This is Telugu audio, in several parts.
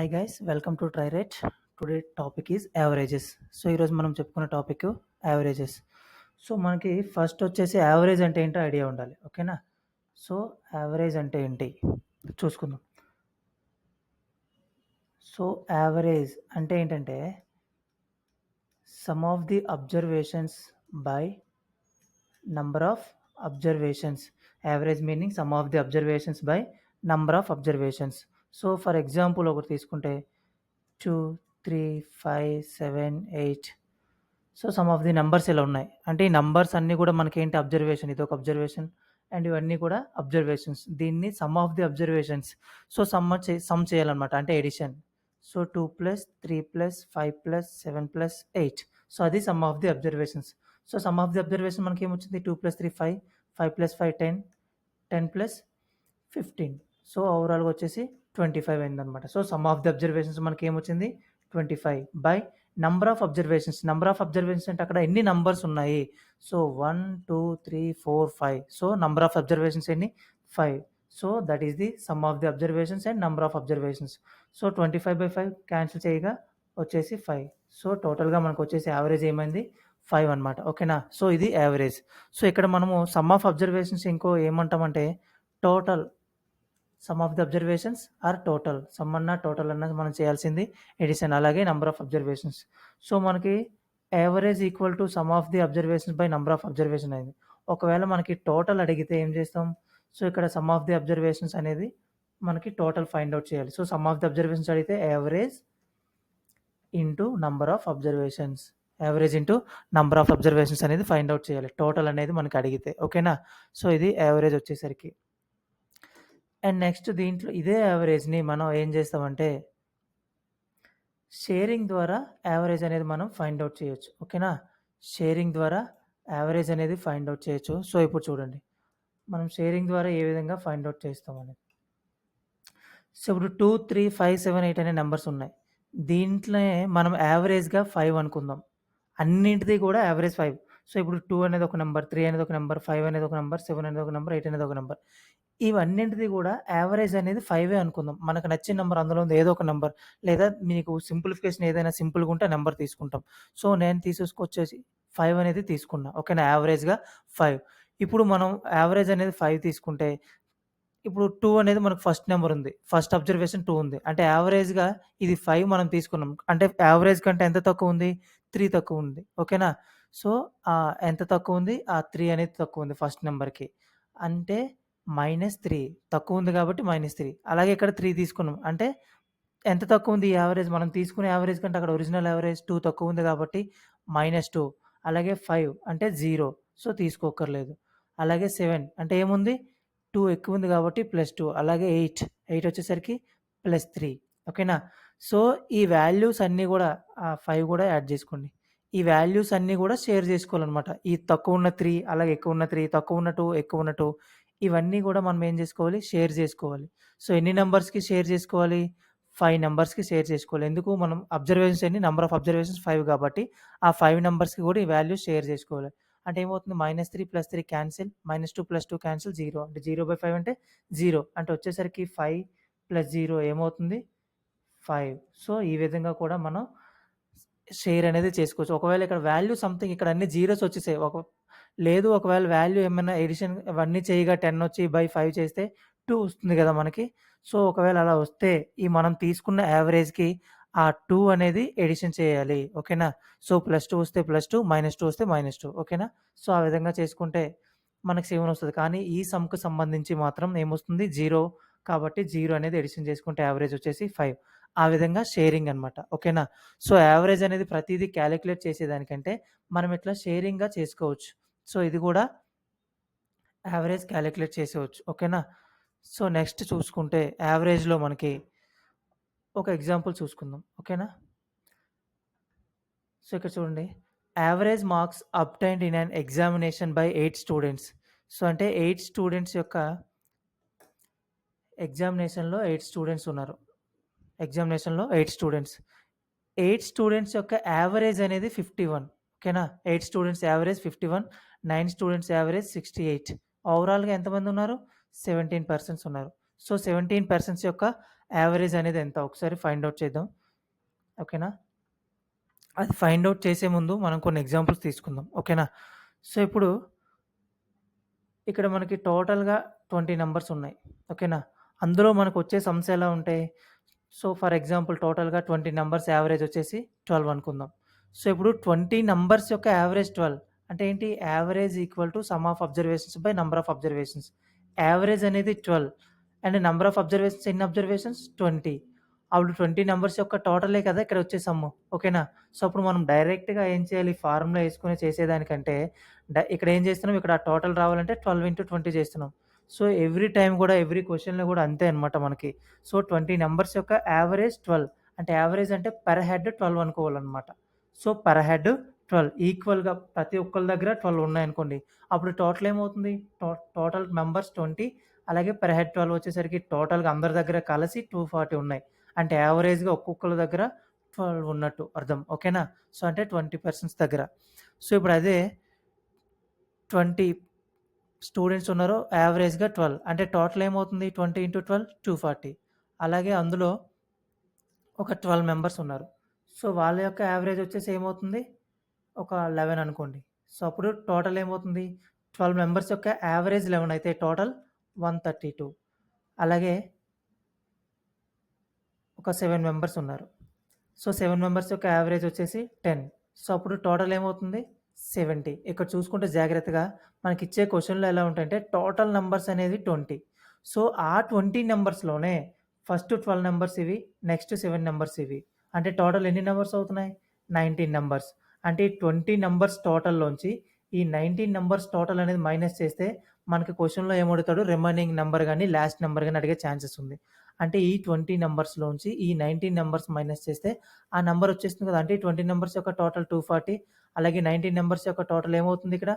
Hi guys, welcome to Trirate. Today topic is averages. So ఈరోజు మనం చెప్పుకున్న టాపిక్ యావరేజెస్. సో మనకి ఫస్ట్ వచ్చేసి యావరేజ్ అంటే ఏంటో ఐడియా ఉండాలి, ఓకేనా? సో యావరేజ్ అంటే ఏంటి చూసుకుందాం. సో యావరేజ్ అంటే ఏంటంటే some of the observations by number of observations. Average meaning some of the observations by number of observations. So for example ఒకటి తీసుకుంటే 2, 3, 5, 7, 8. So sum of the numbers ఇలా ఉన్నాయి. అంటే ఈ నంబర్స్ అన్నీ కూడా మనకేంటి అబ్జర్వేషన్. ఇది ఒక అబ్జర్వేషన్ అండ్ ఇవన్నీ కూడా అబ్జర్వేషన్స్. దీన్ని some of the observations. So some చేయాలన్నమాట, అంటే ఎడిషన్. సో 2 + 3 + 5 + 7 + 8. సో అది some of the observations. So sum of the observation మనకి ఏమొచ్చింది? 2 + 3 5, 5 + 5 10, 10 + 15. సో ఓవరాల్గా వచ్చేసి 25 అయిందనమాట. So sum of the observations మనకి ఏమొచ్చింది? 25 by number of observations. Number of observations అంటే అక్కడ ఎన్ని నంబర్స్ ఉన్నాయి? So 1, 2, 3, 4, 5. So number of observations ఎన్ని? 5. So that is the some of the observations and number of observations. So 25/5 cancel చేయగా వచ్చేసి 5. సో టోటల్గా మనకు వచ్చేసి యావరేజ్ ఏమైంది? 5 అనమాట, ఓకేనా? సో ఇది యావరేజ్. సో ఇక్కడ మనము సమ్ ఆఫ్ అబ్జర్వేషన్స్ ఇంకో ఏమంటామంటే total. Sum of the observations are total. Sum అన్నా టోటల్ అన్నా మనం చేయాల్సింది ఎడిషన్. అలాగే నంబర్ ఆఫ్ అబ్జర్వేషన్స్. సో మనకి average equal to sum of the observations by number of observation అయింది. ఒకవేళ మనకి టోటల్ అడిగితే ఏం చేస్తాం? సో ఇక్కడ సమ్ ఆఫ్ ది అబ్జర్వేషన్స్ అనేది మనకి టోటల్ ఫైండ్ అవుట్ చేయాలి. So sum of the observations అడిగితే average into number of observations. Average into number of observations అనేది ఫైండ్ అవుట్ చేయాలి టోటల్ అనేది మనకి అడిగితే, ఓకేనా? సో ఇది యావరేజ్ వచ్చేసరికి. అండ్ నెక్స్ట్ దీంట్లో ఇదే యావరేజ్‌ని మనం ఏం చేస్తామంటే షేరింగ్ ద్వారా యావరేజ్ అనేది మనం ఫైండ్ అవుట్ చేయొచ్చు, ఓకేనా? షేరింగ్ ద్వారా యావరేజ్ అనేది ఫైండ్ అవుట్ చేయొచ్చు. సో ఇప్పుడు చూడండి, మనం షేరింగ్ ద్వారా ఏ విధంగా ఫైండ్ అవుట్ చేస్తామనేది. సో ఇప్పుడు 2, 3, 5, 7, 8 అనే నెంబర్స్ ఉన్నాయి. దీంట్లోనే మనం యావరేజ్‌గా 5 అనుకుందాం. అన్నింటిది కూడా యావరేజ్ 5. సో ఇప్పుడు 2 అనేది ఒక నంబర్, 3 అనేది ఒక నంబర్, 5 అనేది ఒక నంబర్, 7 అనేది ఒక నంబర్, 8 అనేది ఒక నంబర్. ఇవన్నింటిది కూడా యావరేజ్ అనేది 5 అనుకుందాం. మనకు నచ్చిన నంబర్ అందులో ఉంది ఏదో ఒక నంబర్, లేదా మీకు సింప్లిఫికేషన్ ఏదైనా సింపుల్‌గా ఉంటే నంబర్ తీసుకుంటాం. సో నేను తీసేసుకొచ్చేసి 5 అనేది తీసుకున్నా, ఓకేనా? యావరేజ్‌గా 5. ఇప్పుడు మనం యావరేజ్ అనేది 5 తీసుకుంటే ఇప్పుడు 2 అనేది మనకు ఫస్ట్ నంబర్ ఉంది. ఫస్ట్ అబ్జర్వేషన్ 2 ఉంది. అంటే యావరేజ్‌గా ఇది 5 మనం తీసుకున్నాం. అంటే యావరేజ్ కంటే ఎంత తక్కువ ఉంది? 3 తక్కువ ఉంది, ఓకేనా? సో ఎంత తక్కువ ఉంది? 3 అనేది తక్కువ ఉంది ఫస్ట్ నంబర్‌కి. అంటే -3 తక్కువ ఉంది కాబట్టి -3. అలాగే ఇక్కడ 3 తీసుకున్నాం. అంటే ఎంత తక్కువ ఉంది ఈ యావరేజ్? మనం తీసుకునే యావరేజ్ కంటే అక్కడ ఒరిజినల్ యావరేజ్ 2 తక్కువ ఉంది కాబట్టి -2. అలాగే 5 అంటే 0. సో తీసుకోక్కర్లేదు. అలాగే 7 అంటే ఏముంది? 2 ఎక్కువ ఉంది కాబట్టి +2. అలాగే 8 వచ్చేసరికి +3, ఓకేనా? సో ఈ వాల్యూస్ అన్నీ కూడా 5 కూడా యాడ్ చేసుకోండి. ఈ వాల్యూస్ అన్నీ కూడా షేర్ చేసుకోవాలనమాట. ఈ తక్కువ ఉన్న 3, అలాగే ఎక్కువ ఉన్న 3, తక్కువ ఉన్న 2, ఎక్కువ ఉన్న 2, ఇవన్నీ కూడా మనం ఏం చేసుకోవాలి? షేర్ చేసుకోవాలి. సో ఎన్ని నంబర్స్‌కి షేర్ చేసుకోవాలి? 5 నంబర్స్‌కి షేర్ చేసుకోవాలి. ఎందుకు? మనం అబ్జర్వేషన్స్ ఎన్ని? నంబర్ ఆఫ్ అబ్జర్వేషన్స్ 5 కాబట్టి ఆ 5 నంబర్స్‌కి కూడా ఈ వాల్యూస్ షేర్ చేసుకోవాలి. అంటే ఏమవుతుంది? -3 + 3 క్యాన్సిల్, -2 + 2 క్యాన్సిల్, 0. అంటే 0/5 అంటే 0. అంటే వచ్చేసరికి 5 + 0 ఏమవుతుంది? 5. సో ఈ విధంగా కూడా మనం షేర్ అనేది చేసుకోవచ్చు. ఒకవేళ ఇక్కడ వాల్యూ సంథింగ్ ఇక్కడ అన్ని జీరోస్ వచ్చేసాయి. లేదు ఒకవేళ వాల్యూ ఏమైనా ఎడిషన్ ఇవన్నీ చేయగా 10 వచ్చి బై 5 చేస్తే 2 వస్తుంది కదా మనకి. సో ఒకవేళ అలా వస్తే ఈ మనం తీసుకున్న యావరేజ్‌కి ఆ 2 అనేది ఎడిషన్ చేయాలి, ఓకేనా? సో +2 వస్తే +2, -2 వస్తే -2, ఓకేనా? సో ఆ విధంగా చేసుకుంటే మనకు 7 వస్తది. కానీ ఈ సమ్‌కి సంబంధించి మాత్రం ఏమొస్తుంది? 0. కాబట్టి 0 అనేది ఎడిషన్ చేసుకుంటే యావరేజ్ వచ్చేసి 5. ఆ విధంగా షేరింగ్ అనమాట, ఓకేనా? సో యావరేజ్ అనేది ప్రతీదీ కాలిక్యులేట్ చేసేదానికంటే మనం ఇట్లా షేరింగ్‌గా చేసుకోవచ్చు. సో ఇది కూడా యావరేజ్ కాలిక్యులేట్ చేసేయొచ్చు, ఓకేనా? సో నెక్స్ట్ చూసుకుంటే యావరేజ్‌లో మనకి ఒక ఎగ్జాంపుల్ చూసుకుందాం, ఓకేనా? సో ఇక్కడ చూడండి, average marks obtained in an examination by 8 students. So అంటే 8 స్టూడెంట్స్ యొక్క ఎగ్జామినేషన్‌లో 8 స్టూడెంట్స్ ఉన్నారు. ఎగ్జామినేషన్‌లో 8 స్టూడెంట్స్. 8 స్టూడెంట్స్ యొక్క యావరేజ్ అనేది 51, ఓకేనా? 8 స్టూడెంట్స్ యావరేజ్ 51, 9 స్టూడెంట్స్ యావరేజ్ 68. ఓవరాల్‌గా ఎంతమంది ఉన్నారు? 17 పర్సన్స్ ఉన్నారు. సో 17 పర్సన్స్ యొక్క యావరేజ్ అనేది ఎంత ఒకసారి ఫైండ్ అవుట్ చేద్దాం. ఓకేనా? అది ఫైండ్ అవుట్ చేసే ముందు మనం కొన్ని ఎగ్జాంపుల్స్ తీసుకుందాం. ఓకేనా? సో, ఇప్పుడు ఇక్కడ మనకి టోటల్‌గా 20 నంబర్స్ ఉన్నాయి. ఓకేనా? అందులో మనకొచ్చే సమ్స్ ఎలా ఉంటాయి? సో, ఫర్ ఎగ్జాంపుల్ టోటల్‌గా 20 నంబర్స్ యావరేజ్ వచ్చేసి 12 అనుకుందాం. సో, ఇప్పుడు 20 నంబర్స్ యొక్క యావరేజ్ 12 అంటే ఏంటి? Average equal to sum of observations by number of observations. Average అనేది 12 అండ్ నంబర్ ఆఫ్ అబ్జర్వేషన్స్ ఎన్ని అబ్జర్వేషన్స్? 20. అప్పుడు 20 నంబర్స్ యొక్క టోటలే కదా ఇక్కడ వచ్చే సమ్ము. ఓకేనా? సో, అప్పుడు మనం డైరెక్ట్‌గా ఏం చేయాలి? ఫార్ములా యేసుకొని చేసేదానికంటే ఇక్కడ ఏం చేస్తున్నాం? ఇక్కడ టోటల్ రావాలంటే 12/20 చేస్తున్నాం. సో, ఎవ్రీ టైమ్ గూడా ఎవ్రీ క్వెషన్‌లో గూడా అంతే అనమాట మనకి. సో, 20 నంబర్స్ యొక్క యావరేజ్ 12 అంటే యావరేజ్ అంటే పర్ హెడ్ 12 అనుకోవాలనమాట. సో, పర్ హెడ్ 12 ఈక్వల్‌గా ప్రతి ఒక్కళ్ళ దగ్గర 12 ఉన్నాయనుకోండి. అప్పుడు టోటల్ ఏమవుతుంది? టోటల్ మెంబర్స్ 20 అలాగే పర్ హెడ్ 12 వచ్చేసరికి టోటల్‌గా అందరి దగ్గర కలిసి 240 ఉన్నాయి. అంటే యావరేజ్‌గా ఒక్కొక్కళ్ళ దగ్గర 12 ఉన్నట్టు అర్థం. ఓకేనా? సో, అంటే 20 పర్సన్స్ దగ్గర. సో, ఇప్పుడు అదే 20 స్టూడెంట్స్ ఉన్నారు. యావరేజ్‌గా 12 అంటే టోటల్ ఏమవుతుంది? 20 ఇంటూ 12 240. అలాగే అందులో ఒక 12 మెంబర్స్ ఉన్నారు. సో, వాళ్ళ యొక్క యావరేజ్ వచ్చేసి ఏమవుతుంది? ఒక 11 అనుకోండి. సో, అప్పుడు టోటల్ ఏమవుతుంది? 12 మెంబర్స్ యొక్క యావరేజ్ 11 అయితే టోటల్ 132. అలాగే ఒక 7 మెంబర్స్ ఉన్నారు. సో, 7 మెంబర్స్ యొక్క యావరేజ్ వచ్చేసి 10. సో, అప్పుడు టోటల్ ఏమవుతుంది? 70. ఇక్కడ చూసుకుంటే జాగ్రత్తగా మనకిచ్చే క్వెషన్‌లో ఎలా ఉంటాయంటే టోటల్ నంబర్స్ అనేది 20. సో, ఆ 20 నంబర్స్‌లోనే ఫస్ట్ 12 నంబర్స్ ఇవి, నెక్స్ట్ 7 నంబర్స్ ఇవి. అంటే టోటల్ ఎన్ని నంబర్స్ అవుతున్నాయి? 19 నంబర్స్. అంటే ఈ 20 నంబర్స్ టోటల్‌లోంచి ఈ 19 నంబర్స్ టోటల్ అనేది మైనస్ చేస్తే మనకి క్వెషన్‌లో ఏమడుగుతాడు? రిమైనింగ్ నంబర్ గాని, లాస్ట్ నంబర్ గాని అడిగే ఛాన్సెస్ ఉంది. అంటే ఈ 20 నంబర్స్‌లోంచి ఈ 19 నంబర్స్ మైనస్ చేస్తే ఆ నంబర్ వచ్చేస్తుంది కదా! అంటే 20 నంబర్స్ యొక్క టోటల్ 240 అలాగే 19 నంబర్స్ యొక్క టోటల్ ఏమవుతుంది ఇక్కడ?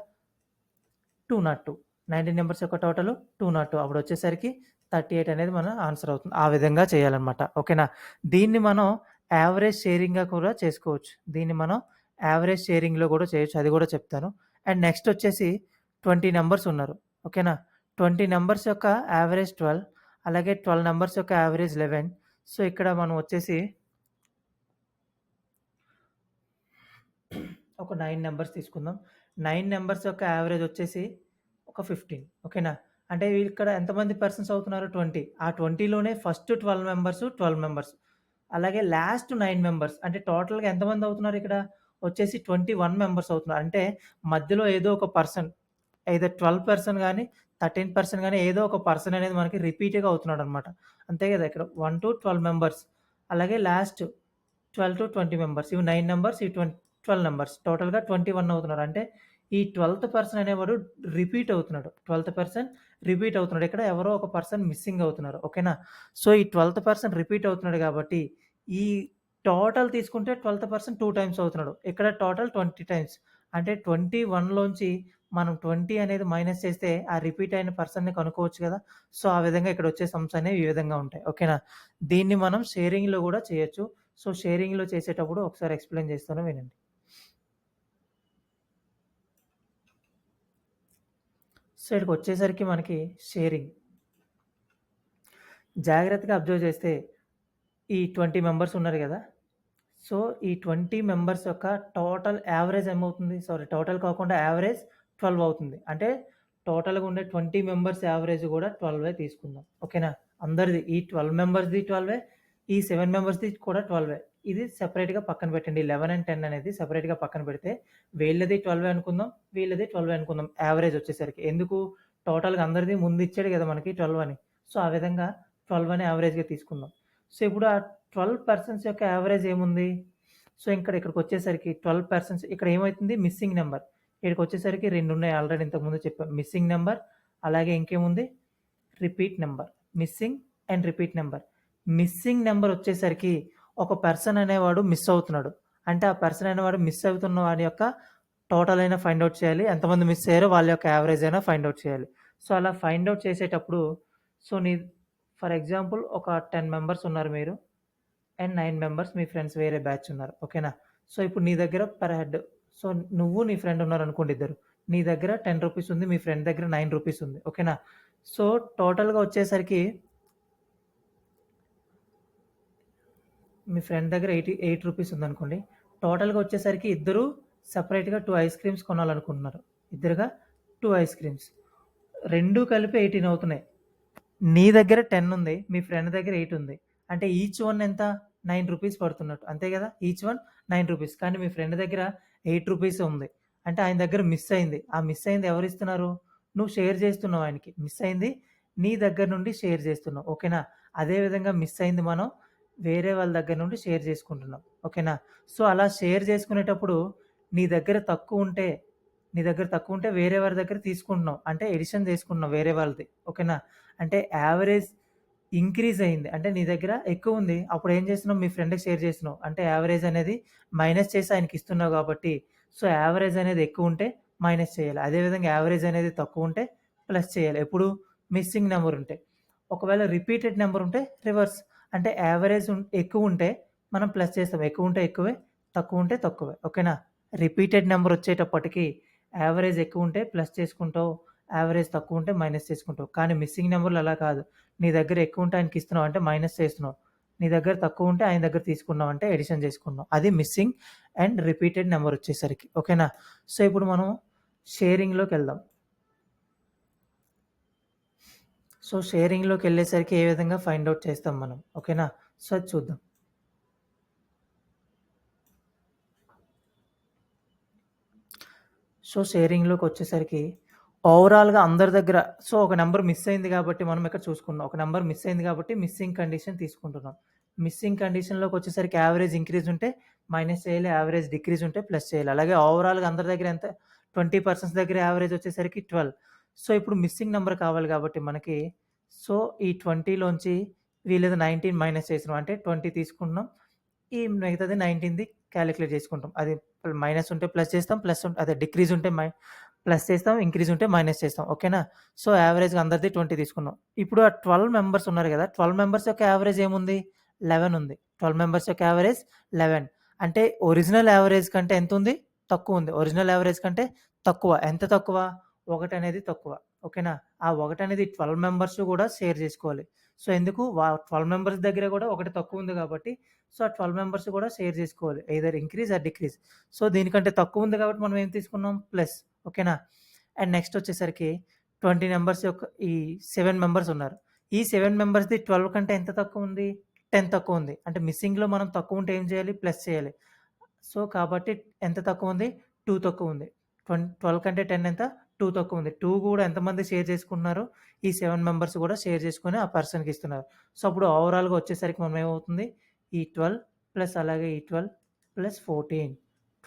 202. 19 నంబర్స్ యొక్క టోటల్ 202. అప్పుడొచ్చేసరికి 38 అనేది మన ఆన్సర్ అవుతుంది. ఆ విధంగా చేయాలన్నమాట. ఓకేనా? దీన్ని మనం యావరేజ్ షేరింగ్‌గా కూడా చేసుకోవచ్చు. దీన్ని మనం యావరేజ్ షేరింగ్‌లో కూడా చేయొచ్చు. అది కూడా చెప్తాను. అండ్ నెక్స్ట్ వచ్చేసి 20 నంబర్స్ ఉన్నారు. ఓకేనా? 20 నంబర్స్ యొక్క యావరేజ్ 12 అలాగే 12 నంబర్స్ యొక్క యావరేజ్ 11. సో, ఇక్కడ మనం వచ్చేసి ఒక 9 నంబర్స్ తీసుకుందాం. 9 నంబర్స్ యొక్క యావరేజ్ వచ్చేసి ఒక 15. ఓకేనా? అంటే ఇక్కడ ఎంతమంది పర్సన్స్ అవుతున్నారు? 20. ఆ 20లోనే ఫస్ట్ 12 మెంబర్స్, 12 మెంబర్స్. అలాగే లాస్ట్ 9 మెంబర్స్. అంటే టోటల్‌గా ఎంతమంది అవుతున్నారు ఇక్కడ? వచ్చేసి 21 మెంబర్స్ అవుతున్నారు. అంటే మధ్యలో ఏదో ఒక పర్సన్ ఐదర్ 12 పర్సన్ గాని, 13 పర్సన్ గాని ఏదో ఒక పర్సన్ అనేది మనకి రిపీట్‌గా అవుతున్నాడనమాట. అంతే కదా! ఇక్కడ 1-12 మెంబర్స్. అలాగే లాస్ట్ 12-20 మెంబర్స్. ఇవి 9 నంబర్స్. ఈ 12 నంబర్స్. టోటల్‌గా 21 అవుతున్నారు. అంటే ఈ 12థ్ పర్సన్ అనేవాడు రిపీట్ అవుతున్నాడు. 12థ్ పర్సన్ రిపీట్ అవుతున్నాడు. ఇక్కడ ఎవరో ఒక పర్సన్ మిస్సింగ్ అవుతున్నారు. ఓకేనా? సో, ఈ 12థ్ పర్సన్ రిపీట్ అవుతున్నాడు కాబట్టి, ఈ టోటల్ తీసుకుంటే 12థ్ పర్సన్ 2 టైమ్స్ అవుతున్నాడు. ఇక్కడ టోటల్ 20 టైమ్స్. అంటే 21లోంచి మనం 20 అనేది మైనస్ చేస్తే ఆ రిపీట్ అయిన పర్సన్‌ని కనుక్కోవచ్చు కదా! సో, ఆ విధంగా ఇక్కడ వచ్చే సమ్స్ అనేవి ఈ విధంగా ఉంటాయి. ఓకేనా? దీన్ని మనం షేరింగ్‌లో కూడా చేయొచ్చు. సో, షేరింగ్‌లో చేసేటప్పుడు ఒకసారి ఎక్స్‌ప్లెయిన్ చేస్తాను వినండి. సో, ఇక్కడికొచ్చేసరికి మనకి షేరింగ్. జాగ్రత్తగా అబ్జర్వ్ చేస్తే ఈ 20 మెంబర్స్ ఉన్నారు గదా! సో, ఈ 20 మెంబర్స్ యొక్క టోటల్ యావరేజ్ ఏమవుతుంది? సారీ టోటల్ కాకుండా యావరేజ్ 12 అవుతుంది. అంటే టోటల్‌గా ఉండే 20 మెంబర్స్ యావరేజ్ గూడా 12 తీసుకుందాం. ఓకేనా? అందరిది ఈ 12 మెంబర్స్‌ది 12 ఈ 7 మెంబర్స్‌ది కూడా 12 ఇది సెపరేట్‌గా పక్కన పెట్టండి. 11 అండ్ 10 అనేది సెపరేట్‌గా పక్కన పెడితే వీళ్ళది 12 అనుకుందాం. వీళ్ళది 12 అనుకుందాం. యావరేజ్ వచ్చేసరికి. ఎందుకు? టోటల్‌గా అందరిది ముందు ఇచ్చాడు గదా! మనకి 12 అని. సో, ఆ విధంగా 12 అని యావరేజ్‌గా తీసుకుందాం. సో, ఇప్పుడు ఆ 12 పర్సన్స్ యొక్క యావరేజ్ ఏముంది? సో, ఇక్కడికొచ్చేసరికి 12 పర్సన్స్ ఇక్కడ ఏమైతుంది? Missing number. ఈడికొచ్చేసరికి 2 ఉన్నాయి. ఆల్రెడీ ఇంతకుముందు చెప్పాం. మిస్సింగ్ నంబర్ అలాగే ఇంకేముంది? Repeat number. Missing and repeat number. Missing number వచ్చేసరికి ఒక పర్సన్ అనేవాడు మిస్ అవుతున్నాడు. అంటే ఆ పర్సన్ అనేవాడు మిస్ అవుతున్న వాడి యొక్క టోటల్ అయినా ఫైండ్ ఔట్ చేయాలి. ఎంతమంది మిస్ అయ్యారో వాళ్ళ యొక్క యావరేజ్ అయినా ఫైండ్ ఔట్ చేయాలి. సో, అలా ఫైండ్ ఔట్ చేసేటప్పుడు సో, ఫర్ ఎగ్జాంపుల్ ఒక 10 మెంబర్స్ ఉన్నారు మీరు. అండ్ 9 మెంబర్స్ మీ ఫ్రెండ్స్ వేరే బ్యాచ్ ఉన్నారు. ఓకేనా? సో, ఇప్పుడు నీ దగ్గర పర్ హెడ్ సో, నువ్వు నీ ఫ్రెండ్ ఉన్నారనుకోండి ఇద్దరు. నీ దగ్గర రూ. 10 ఉంది. మీ ఫ్రెండ్ దగ్గర రూ. 9 ఉంది. ఓకేనా? సో, టోటల్‌గా వచ్చేసరికి మీ ఫ్రెండ్ దగ్గర 8 రూపీస్ ఉందనుకోండి. టోటల్‌గా వచ్చేసరికి ఇద్దరు సెపరేట్‌గా 2 ఐస్ క్రీమ్స్ కొనాలనుకుంటున్నారు. ఇద్దరుగా 2 ice creams. 2 కలిపి 18 అవుతున్నాయి. నీ దగ్గర 10 ఉంది. మీ ఫ్రెండ్ దగ్గర 8 ఉంది. అంటే ఈచ్ వన్ ఎంత? 9 రూపీస్ పడుతున్నట్టు. అంతే కదా! Each one 9 rupees. కానీ మీ ఫ్రెండ్ దగ్గర 8 రూపీస్ ఉంది. అంటే ఆయన దగ్గర మిస్ అయింది. ఆ మిస్ అయింది ఎవరిస్తున్నారు? నువ్వు షేర్ చేస్తున్నావు ఆయనకి. మిస్ అయింది నీ దగ్గర నుండి షేర్ చేస్తున్నావు. ఓకేనా? అదే విధంగా మిస్ అయింది మనం వేరే వాళ్ళ దగ్గర నుండి షేర్ చేసుకుంటున్నాం. ఓకేనా? సో, అలా షేర్ చేసుకునేటప్పుడు నీ దగ్గర తక్కువుంటే వేరే వారి దగ్గర తీసుకుంటున్నావు. అంటే ఎడిషన్ చేసుకుంటున్నావు వేరే వాళ్ళది. ఓకేనా? అంటే యావరేజ్ ఇంక్రీజ్ అయింది. అంటే నీ దగ్గర ఎక్కువుంది. అప్పుడు ఏం చేస్తున్నావు? మీ ఫ్రెండ్‌కి షేర్ చేస్తున్నావు. అంటే యావరేజ్ అనేది మైనస్ చేసి ఆయనకి ఇస్తున్నావు కాబట్టి, సో, యావరేజ్ అనేది ఎక్కువుంటే మైనస్ చేయాలి. అదేవిధంగా యావరేజ్ అనేది తక్కువుంటే ప్లస్ చేయాలి. ఎప్పుడు? మిస్సింగ్ నంబర్ ఉంటే. ఒకవేళ రిపీటెడ్ నంబర్ ఉంటే రివర్స్. అంటే యావరేజ్ ఎక్కువుంటే మనం ప్లస్ చేస్తాం. ఎక్కువుంటే ఎక్కువే, తక్కువుంటే తక్కువే. ఓకేనా? రిపీటెడ్ నంబర్ వచ్చేటప్పటికి యావరేజ్ ఎక్కువుంటే ప్లస్ చేసుకుంటావు. యావరేజ్ తక్కువుంటే మైనస్ చేసుకుంటావు. కానీ మిస్సింగ్ నంబర్‌లో అలా కాదు. నీ దగ్గర ఎక్కువుంటే ఆయనకిస్తున్నావు అంటే మైనస్ చేస్తున్నావు. నీ దగ్గర తక్కువుంటే ఆయన దగ్గర తీసుకున్నావు అంటే అడిషన్ చేసుకున్నావు. అది మిస్సింగ్ అండ్ రిపీటెడ్ నంబర్ వచ్చేసరికి. ఓకేనా? సో, ఇప్పుడు మనం షేరింగ్‌లోకెళ్దాం. సో, షేరింగ్‌లోకెళ్ళేసరికి ఏ విధంగా ఫైండ్ ఔట్ చేస్తాం మనం. ఓకేనా? సో, అది చూద్దాం. సో, షేరింగ్‌లోకొచ్చేసరికి ఓవరాల్‌గా అందరి దగ్గర సో, ఒక నంబర్ మిస్ అయింది కాబట్టి మనం ఇక్కడ చూసుకున్నాం. ఒక నంబర్ మిస్ అయింది కాబట్టి మిస్సింగ్ కండిషన్ తీసుకుంటున్నాం. మిస్సింగ్ కండిషన్‌లోకొచ్చేసరికి యావరేజ్ ఇంక్రీజ్ ఉంటే మైనస్ చేయాలి. యావరేజ్ డిక్రీజ్ ఉంటే ప్లస్ చేయాలి. అలాగే ఓవరాల్‌గా అందరి దగ్గర ఎంత 20 పర్సన్స్ దగ్గర యావరేజ్ వచ్చేసరికి 12. సో, ఇప్పుడు మిస్సింగ్ నంబర్ కావాలి కాబట్టి మనకి సో, ఈ 20లోంచి వీళ్ళది 19 మైనస్ చేసినాం. అంటే 20 తీసుకుంటున్నాం. ఈ మిగతాది 19ది కాలిక్యులేట్ చేసుకుంటాం. అది మైనస్ ఉంటే ప్లస్ చేస్తాం. అదే డిక్రీజ్ ఉంటే ప్లస్ చేస్తాం. ఇంక్రీజ్ ఉంటే మైనస్ చేస్తాం. ఓకేనా? సో, యావరేజ్‌గా అందరిది 20 తీసుకున్నాం. ఇప్పుడు ఆ 12 మెంబర్స్ ఉన్నారు గదా! 12 మెంబర్స్ యొక్క యావరేజ్ ఏముంది? 11 ఉంది. 12 మెంబర్స్ యొక్క యావరేజ్ 11. అంటే ఒరిజినల్ యావరేజ్ కంటే ఎంతుంది? తక్కువుంది. ఒరిజినల్ యావరేజ్ కంటే తక్కువ. ఎంత తక్కువ? 1 అనేది తక్కువ. ఓకేనా? ఆ 1 అనేది 12 మెంబర్స్ గూడా షేర్ జేసుకోవాలి. సో, ఎందుకు? 12 మెంబర్స్ దగ్గర గూడా 1 తక్కువుంది గాబట్టి, సో, ఆ 12 మెంబర్స్ కూడా షేర్ జేసుకోవాలి. Either increase or decrease. So, దీనికంటే తక్కువుంది గాబట్టి మనం ఏం తీసుకున్నాం? ప్లస్. ఓకేనా? అండ్ నెక్స్ట్ వచ్చేసరికి 20 మెంబర్స్ యొక్క ఈ 7 మెంబర్స్ ఉన్నారు. ఈ 7 మెంబర్స్‌ది 12 కంటే ఎంత తక్కువుంది? 10 తక్కువుంది. అంటే మిస్సింగ్‌లో మనం తక్కువుంటే ఏం చేయాలి? ప్లస్ చేయాలి. సో, కాబట్టి ఎంత తక్కువుంది? 2 తక్కువుంది. 12 కంటే 10 ఎంత? 2 తక్కువుంది. 2 గూడా ఎంతమంది షేర్ చేసుకుంటున్నారు? ఈ 7 మెంబర్స్ గూడా షేర్ చేసుకొని ఆ పర్సన్‌కి ఇస్తున్నారు. సో, అప్పుడు ఓవరాల్‌గా వచ్చేసరికి మనం ఏమవుతుంది? ఈ 12 ప్లస్ అలాగే ఈ 12 ప్లస్ 14.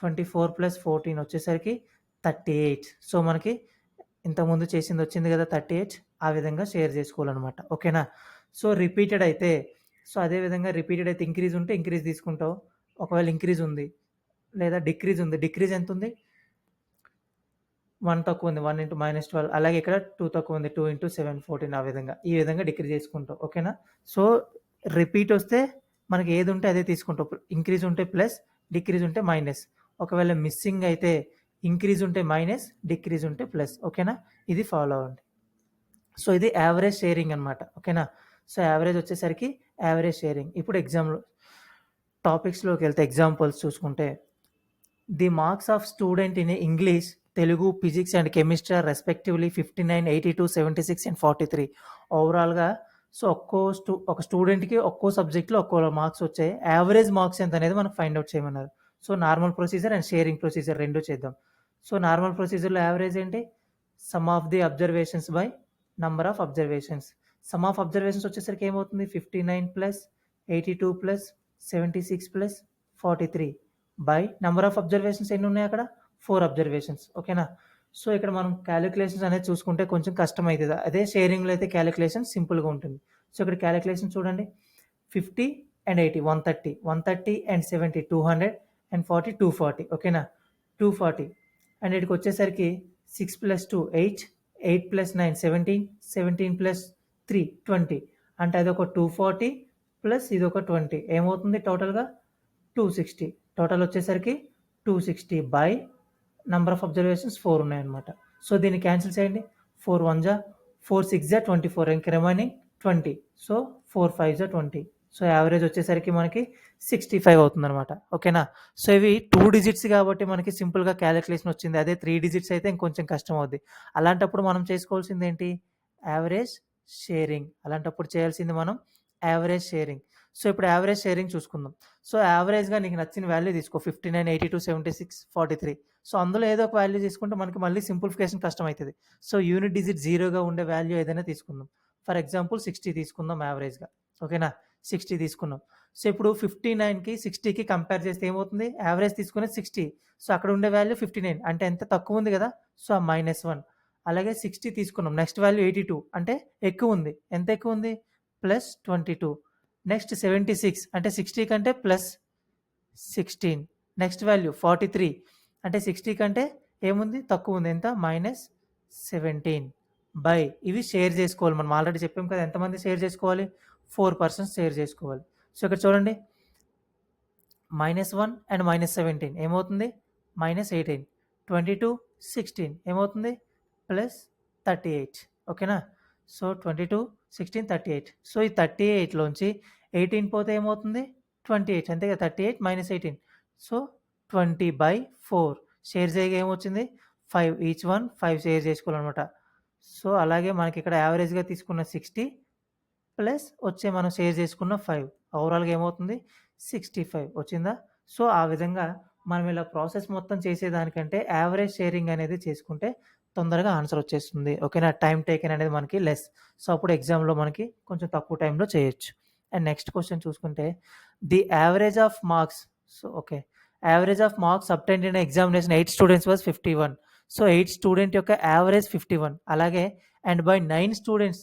24 ప్లస్ 14 వచ్చేసరికి 38. సో, మనకి ఇంతకుముందు చేసింది వచ్చింది గదా! 38 ఆ విధంగా షేర్ చేసుకోవాలనమాట. ఓకేనా? సో, రిపీటెడ్ అయితే సో, అదే విధంగా రిపీటెడ్ అయితే ఇంక్రీజ్ ఉంటే ఇంక్రీజ్ తీసుకుంటావు. ఒకవేళ ఇంక్రీజ్ ఉంది లేదా డిక్రీజ్ ఉంది. డిక్రీజ్ ఎంతుంది? 1 తక్కువుంది. 1 ఇంటూ -12 అలాగే ఇక్కడ 2 తక్కువుంది. 2 ఇంటూ 7 14 ఆ విధంగా. ఈ విధంగా డిక్రీజ్ చేసుకుంటావు. ఓకేనా? సో, రిపీట్ వస్తే మనకి ఏదుంటే అదే తీసుకుంటావు. ఇంక్రీజ్ ఉంటే ప్లస్, డిక్రీజ్ ఉంటే మైనస్. ఒకవేళ మిస్సింగ్ అయితే ఇంక్రీజ్ ఉంటే మైనస్, డిక్రీజ్ ఉంటే ప్లస్. ఓకేనా? ఇది ఫాలో అవ్వండి. సో, ఇది యావరేజ్ షేరింగ్ అనమాట. ఓకేనా? సో, యావరేజ్ వచ్చేసరికి యావరేజ్ షేరింగ్. ఇప్పుడు టాపిక్స్‌లోకెళ్తే ఎగ్జాంపుల్స్ చూసుకుంటే the marks of student in English, Telugu, physics and chemistry or respectively 59, 82, 76 and 43. ఓవరాల్‌గా సో, ఒక స్టూడెంట్‌కి ఒక్కో సబ్జెక్ట్‌లో ఒక్కో మార్క్స్ వచ్చాయి. యావరేజ్ మార్క్స్ ఎంత అనేది మనకు ఫైండ్ ఔట్ చేయమన్నారు. So, normal procedure and sharing procedure 2 చేద్దాం. సో, నార్మల్ ప్రొసీజర్‌లో యావరేజ్ ఏంటి? Some of the observations by number of observations. Some of observations వచ్చేసరికి ఏమవుతుంది? 59 plus 82 plus 76 plus 43 by number of observations ఎన్ని ఉన్నాయి అక్కడ? 4 అబ్జర్వేషన్స్. ఓకేనా? సో, ఇక్కడ మనం కాలిక్యులేషన్స్ అనేది చూసుకుంటే కొంచెం కష్టమైతది. అదే షేరింగ్‌లో అయితే కాలిక్యులేషన్ సింపుల్‌గా ఉంటుంది. సో, ఇక్కడ కాలిక్యులేషన్ చూడండి. 50 అండ్ 80 130, 130 అండ్ 70 200 అండ్ 40 240. ఓకేనా? 240 అండ్ ఈడికొచ్చేసరికి 6 ప్లస్ 2 8, 8 ప్లస్ 9 17, 17 ప్లస్ 3 20. అంటే అదొక 240 ప్లస్ ఇదొక 20 ఏమవుతుంది టోటల్‌గా? 260. టోటల్ వచ్చేసరికి 260 బై నంబర్ ఆఫ్ అబ్జర్వేషన్స్ 4 ఉన్నాయన్నమాట. సో, దీన్ని క్యాన్సిల్ చేయండి. 4 1 జా 4 6 జా 24 ఇంక రిమైనింగ్ 20. సో, 4 5 జా 20. సో, యావరేజ్ వచ్చేసరికి మనకి 65 అవుతుందనమాట. ఓకేనా? సో, ఇవి 2 డిజిట్స్ కాబట్టి మనకి సింపుల్‌గా కాలిక్యులేషన్ వచ్చింది. అదే 3 డిజిట్స్ అయితే ఇంకొంచెం కష్టం అవుద్ది. అలాంటప్పుడు మనం చేసుకోవాల్సిందేంటి? Average sharing. అలాంటప్పుడు చేయాల్సింది మనం యావరేజ్ షేరింగ్. సో, ఇప్పుడు యావరేజ్ షేరింగ్ చూసుకుందాం. సో, యావరేజ్‌గా నీకు నచ్చిన వాల్యూ తీసుకో. 59, 82, 76, 43. సో, అందులో ఏదో ఒక వాల్యూ తీసుకుంటే మనకి మళ్ళీ సింప్లిఫికేషన్ కష్టమైతది. సో, యూనిట్ డిజిట్ 0గా ఉండే వాల్యూ ఏదైనా తీసుకుందాం. ఫర్ ఎగ్జాంపుల్ 60 తీసుకుందాం యావరేజ్‌గా. ఓకేనా? 60 తీసుకున్నాం. సో, ఇప్పుడు 59కి, 60కి కంపేర్ చేస్తే ఏమవుతుంది? యావరేజ్ తీసుకునేది 60. సో, అక్కడ ఉండే వాల్యూ 59 అంటే ఎంత తక్కువుంది గదా! సో, -1. అలాగే 60 తీసుకున్నాం. నెక్స్ట్ వాల్యూ 82 అంటే ఎక్కువుంది. ఎంత ఎక్కువుంది? +22. నెక్స్ట్ 76 అంటే 60 కంటే +16. నెక్స్ట్ వాల్యూ 43 అంటే 60 కంటే ఏముంది? తక్కువుంది. ఎంత? -17 బై ఇవి షేర్ జేసుకోవాలి. మనం ఆల్రెడీ చెప్పాం కదా! ఎంతమంది షేర్ జేసుకోవాలి? 4 పర్సన్స్ షేర్ జేసుకోవాలి. సో, ఇక్కడ చూడండి -1 అండ్ -17 ఏమవుతుంది? -18. 22, 16 ఏమవుతుంది? +38 ఓకేనా? సో, 22, 16, 38. సో, ఈ 38లోంచి 18 పోతే ఏమవుతుంది? 28 అంతే కదా! 38 -18 సో, 20/4 షేర్ చేయగా ఏమొచ్చింది? 5 ఈచ్ వన్ 5 షేర్ చేసుకోవాలనమాట. సో, అలాగే మనకిక్కడ యావరేజ్‌గా తీసుకున్న 60 ప్లస్ వచ్చే మనం షేర్ చేసుకున్న 5 ఓవరాల్‌గా ఏమవుతుంది? 65 వచ్చిందా? సో, ఆ విధంగా మనం ఇలా ప్రాసెస్ మొత్తం చేసేదానికంటే యావరేజ్ షేరింగ్ అనేది చేసుకుంటే తొందరగా ఆన్సర్ వచ్చేస్తుంది. ఓకేనా? టైమ్ టేకెన్ అనేది మనకి లెస్. సో, అప్పుడు ఎగ్జామ్‌లో మనకి కొంచెం తక్కువ టైంలో చేయొచ్చు. అండ్ నెక్స్ట్ క్వెషన్ చూసుకుంటే the average of marks so, okay. Average of marks obtained in examination 8 students was 51. So, 8 student యొక్క యావరేజ్ 51 అలాగే and by 9 students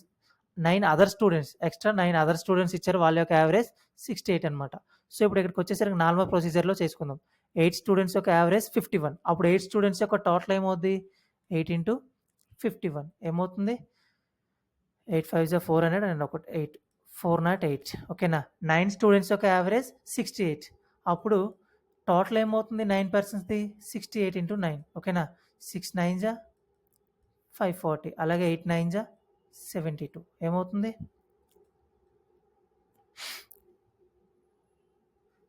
9 other students extra 9 other students ఇచ్చారు. వాళ్ళ యొక్క యావరేజ్ 68 అనమాట. సో, ఇప్పుడు ఇక్కడికొచ్చేసరికి నార్మల్ ప్రొసీజర్‌లో చేసుకుందాం. 8 స్టూడెంట్స్ యొక్క యావరేజ్ 51. అప్పుడు 8 స్టూడెంట్స్ యొక్క టోటల్ ఏమవుద్ది? 8 ఇంటూ 51 ఏమవుతుంది? 8 5 జా 400 అండ్ ఒకటి 8 408 ఓకేనా? 9 స్టూడెంట్స్ యొక్క యావరేజ్ 68. అప్పుడు టోటల్ ఏమవుతుంది 9 పర్సన్స్‌ది? 68 ఇంటూ 9 ఓకేనా? 6 9 జా 540 అలాగే 8 9 జా 72 ఏమవుతుంది?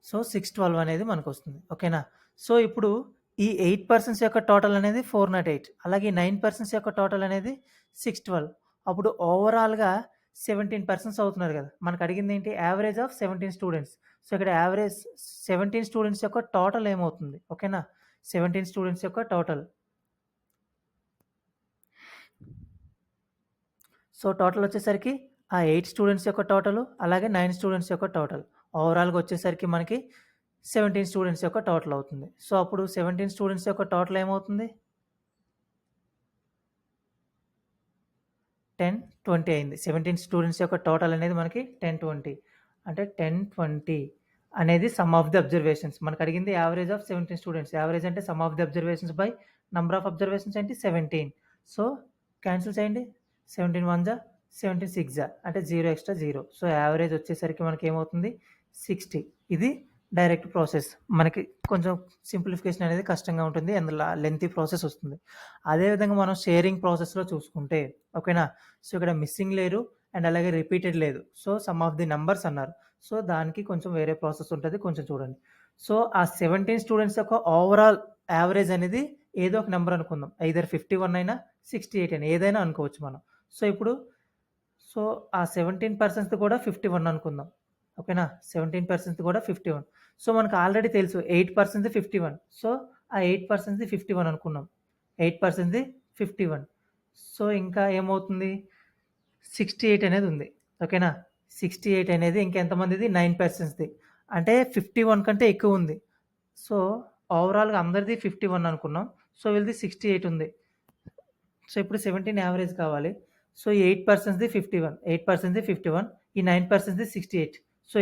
సో, 612 అనేది మనకొస్తుంది. ఓకేనా? సో, ఇప్పుడు ఈ 8 పర్సన్స్ యొక్క టోటల్ అనేది 408 అలాగే 9 పర్సన్స్ యొక్క టోటల్ అనేది 612 అప్పుడు ఓవరాల్‌గా 17 పర్సన్స్ అవుతున్నారు గదా! మనకడిగిందేంటి? Average of 17 students. సో, ఇక్కడ యావరేజ్ 17 స్టూడెంట్స్ యొక్క టోటల్ ఏమవుతుంది? ఓకేనా? 17 స్టూడెంట్స్ యొక్క టోటల్. సో, టోటల్ వచ్చేసరికి ఆ 8 స్టూడెంట్స్ యొక్క టోటలు, అలాగే 9 స్టూడెంట్స్ యొక్క టోటల్. ఓవరాల్‌గా వచ్చేసరికి మనకి 17 స్టూడెంట్స్ యొక్క టోటల్ అవుతుంది. సో, అప్పుడు 17 స్టూడెంట్స్ యొక్క టోటల్ ఏమవుతుంది? 10, 20 అయింది. 17 స్టూడెంట్స్ యొక్క టోటల్ అనేది మనకి 10, 20 అంటే 10, 20 అనేది సమ్ ఆఫ్ ది అబ్జర్వేషన్స్. మనకడిగింది యావరేజ్ ఆఫ్ 17 స్టూడెంట్స్. యావరేజ్ అంటే sum of the observations by number of observations ఏంటి? 17. సో, క్యాన్సిల్ చేయండి. 17 1 జా 17 6 జా అంటే 0 ఎక్స్‌ట్రా 0. సో, యావరేజ్ వచ్చేసరికి మనకేమవుతుంది? 60. ఇది డైరెక్ట్ ప్రాసెస్. మనకి కొంచెం సింప్లిఫికేషన్ అనేది కష్టంగా ఉంటుంది. అండ్ లెంతీ ప్రాసెస్ వస్తుంది. అదే విధంగా మనం షేరింగ్ ప్రాసెస్‌లో చూసుకుంటే ఓకేనా? సో, ఇక్కడ మిస్సింగ్ లేరు అండ్ అలాగే రిపీటెడ్ లేదు. So, sum of the numbers అన్నారు. సో, దానికి కొంచెం వేరే ప్రాసెస్ ఉంటది. కొంచెం చూడండి. సో, ఆ 17 స్టూడెంట్స్ యొక్క ఓవరాల్ యావరేజ్ అనేది ఏదో ఒక నంబర్ అనుకుందాం. ఐదర్ 51 అయినా, 68 అయినా ఏదైనా అనుకోవచ్చు మనం. సో, ఇప్పుడు సో, ఆ 17 పర్సన్స్‌ది కూడా 51 అనుకుందాం. ఓకేనా? 17 పర్సన్స్‌ది కూడా 51. సో, మనకు ఆల్రెడీ తెలుసు 8 పర్సన్స్‌ది 51. సో, ఆ 8 పర్సన్స్‌ది 51 అనుకున్నాం. 8 పర్సన్స్‌ది 51. సో, ఇంకా ఏమవుతుంది? 68 అనేది ఉంది. ఓకేనా? 68 అనేది ఇంకెంతమందిది? 9 పర్సన్స్‌ది. అంటే 51 కంటే ఎక్కువుంది. సో, ఓవరాల్‌గా అందరిది 51 అనుకున్నాం. సో, వీళ్ళది 68 ఉంది. సో, ఇప్పుడు 17 యావరేజ్ కావాలి. సో, ఈ 8 పర్సన్స్‌ది 51. 8 పర్సన్స్‌ది 51. ఈ 9 పర్సన్స్‌ది 68. సో,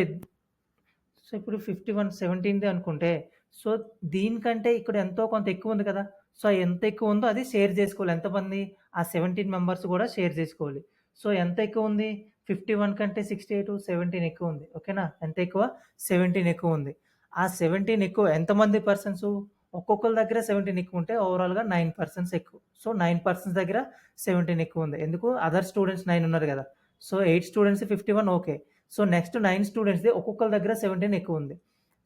సో, ఇప్పుడు 51 17ది అనుకుంటే, సో, దీనికంటే ఇక్కడ ఎంతో కొంత ఎక్కువుంది కదా! సో, ఎంత ఎక్కువుందో అది షేర్ జేసుకోవాలి. ఎంతమంది? ఆ 17 మెంబర్స్ గూడా షేర్ జేసుకోవాలి. సో, ఎంత ఎక్కువుంది? 51 కంటే 68 17 ఎక్కువుంది. ఓకేనా? ఎంత ఎక్కువ? 17 ఎక్కువుంది. ఆ 17 ఎక్కువ ఎంతమంది పర్సన్సు? ఒక్కొక్కళ్ళ దగ్గర 17 ఎక్కువుంటే ఓవరాల్‌గా 9 పర్సన్స్ ఎక్కువ. సో, 9 పర్సన్స్ దగ్గర 17 ఎక్కువుంది. ఎందుకు? అదర్ స్టూడెంట్స్ 9 ఉన్నారు గదా! So, 8 students 51 okay. So next 9 స్టూడెంట్స్‌ది ఒక్కొక్కళ్ళ దగ్గర 17 ఎక్కువ ఉంది.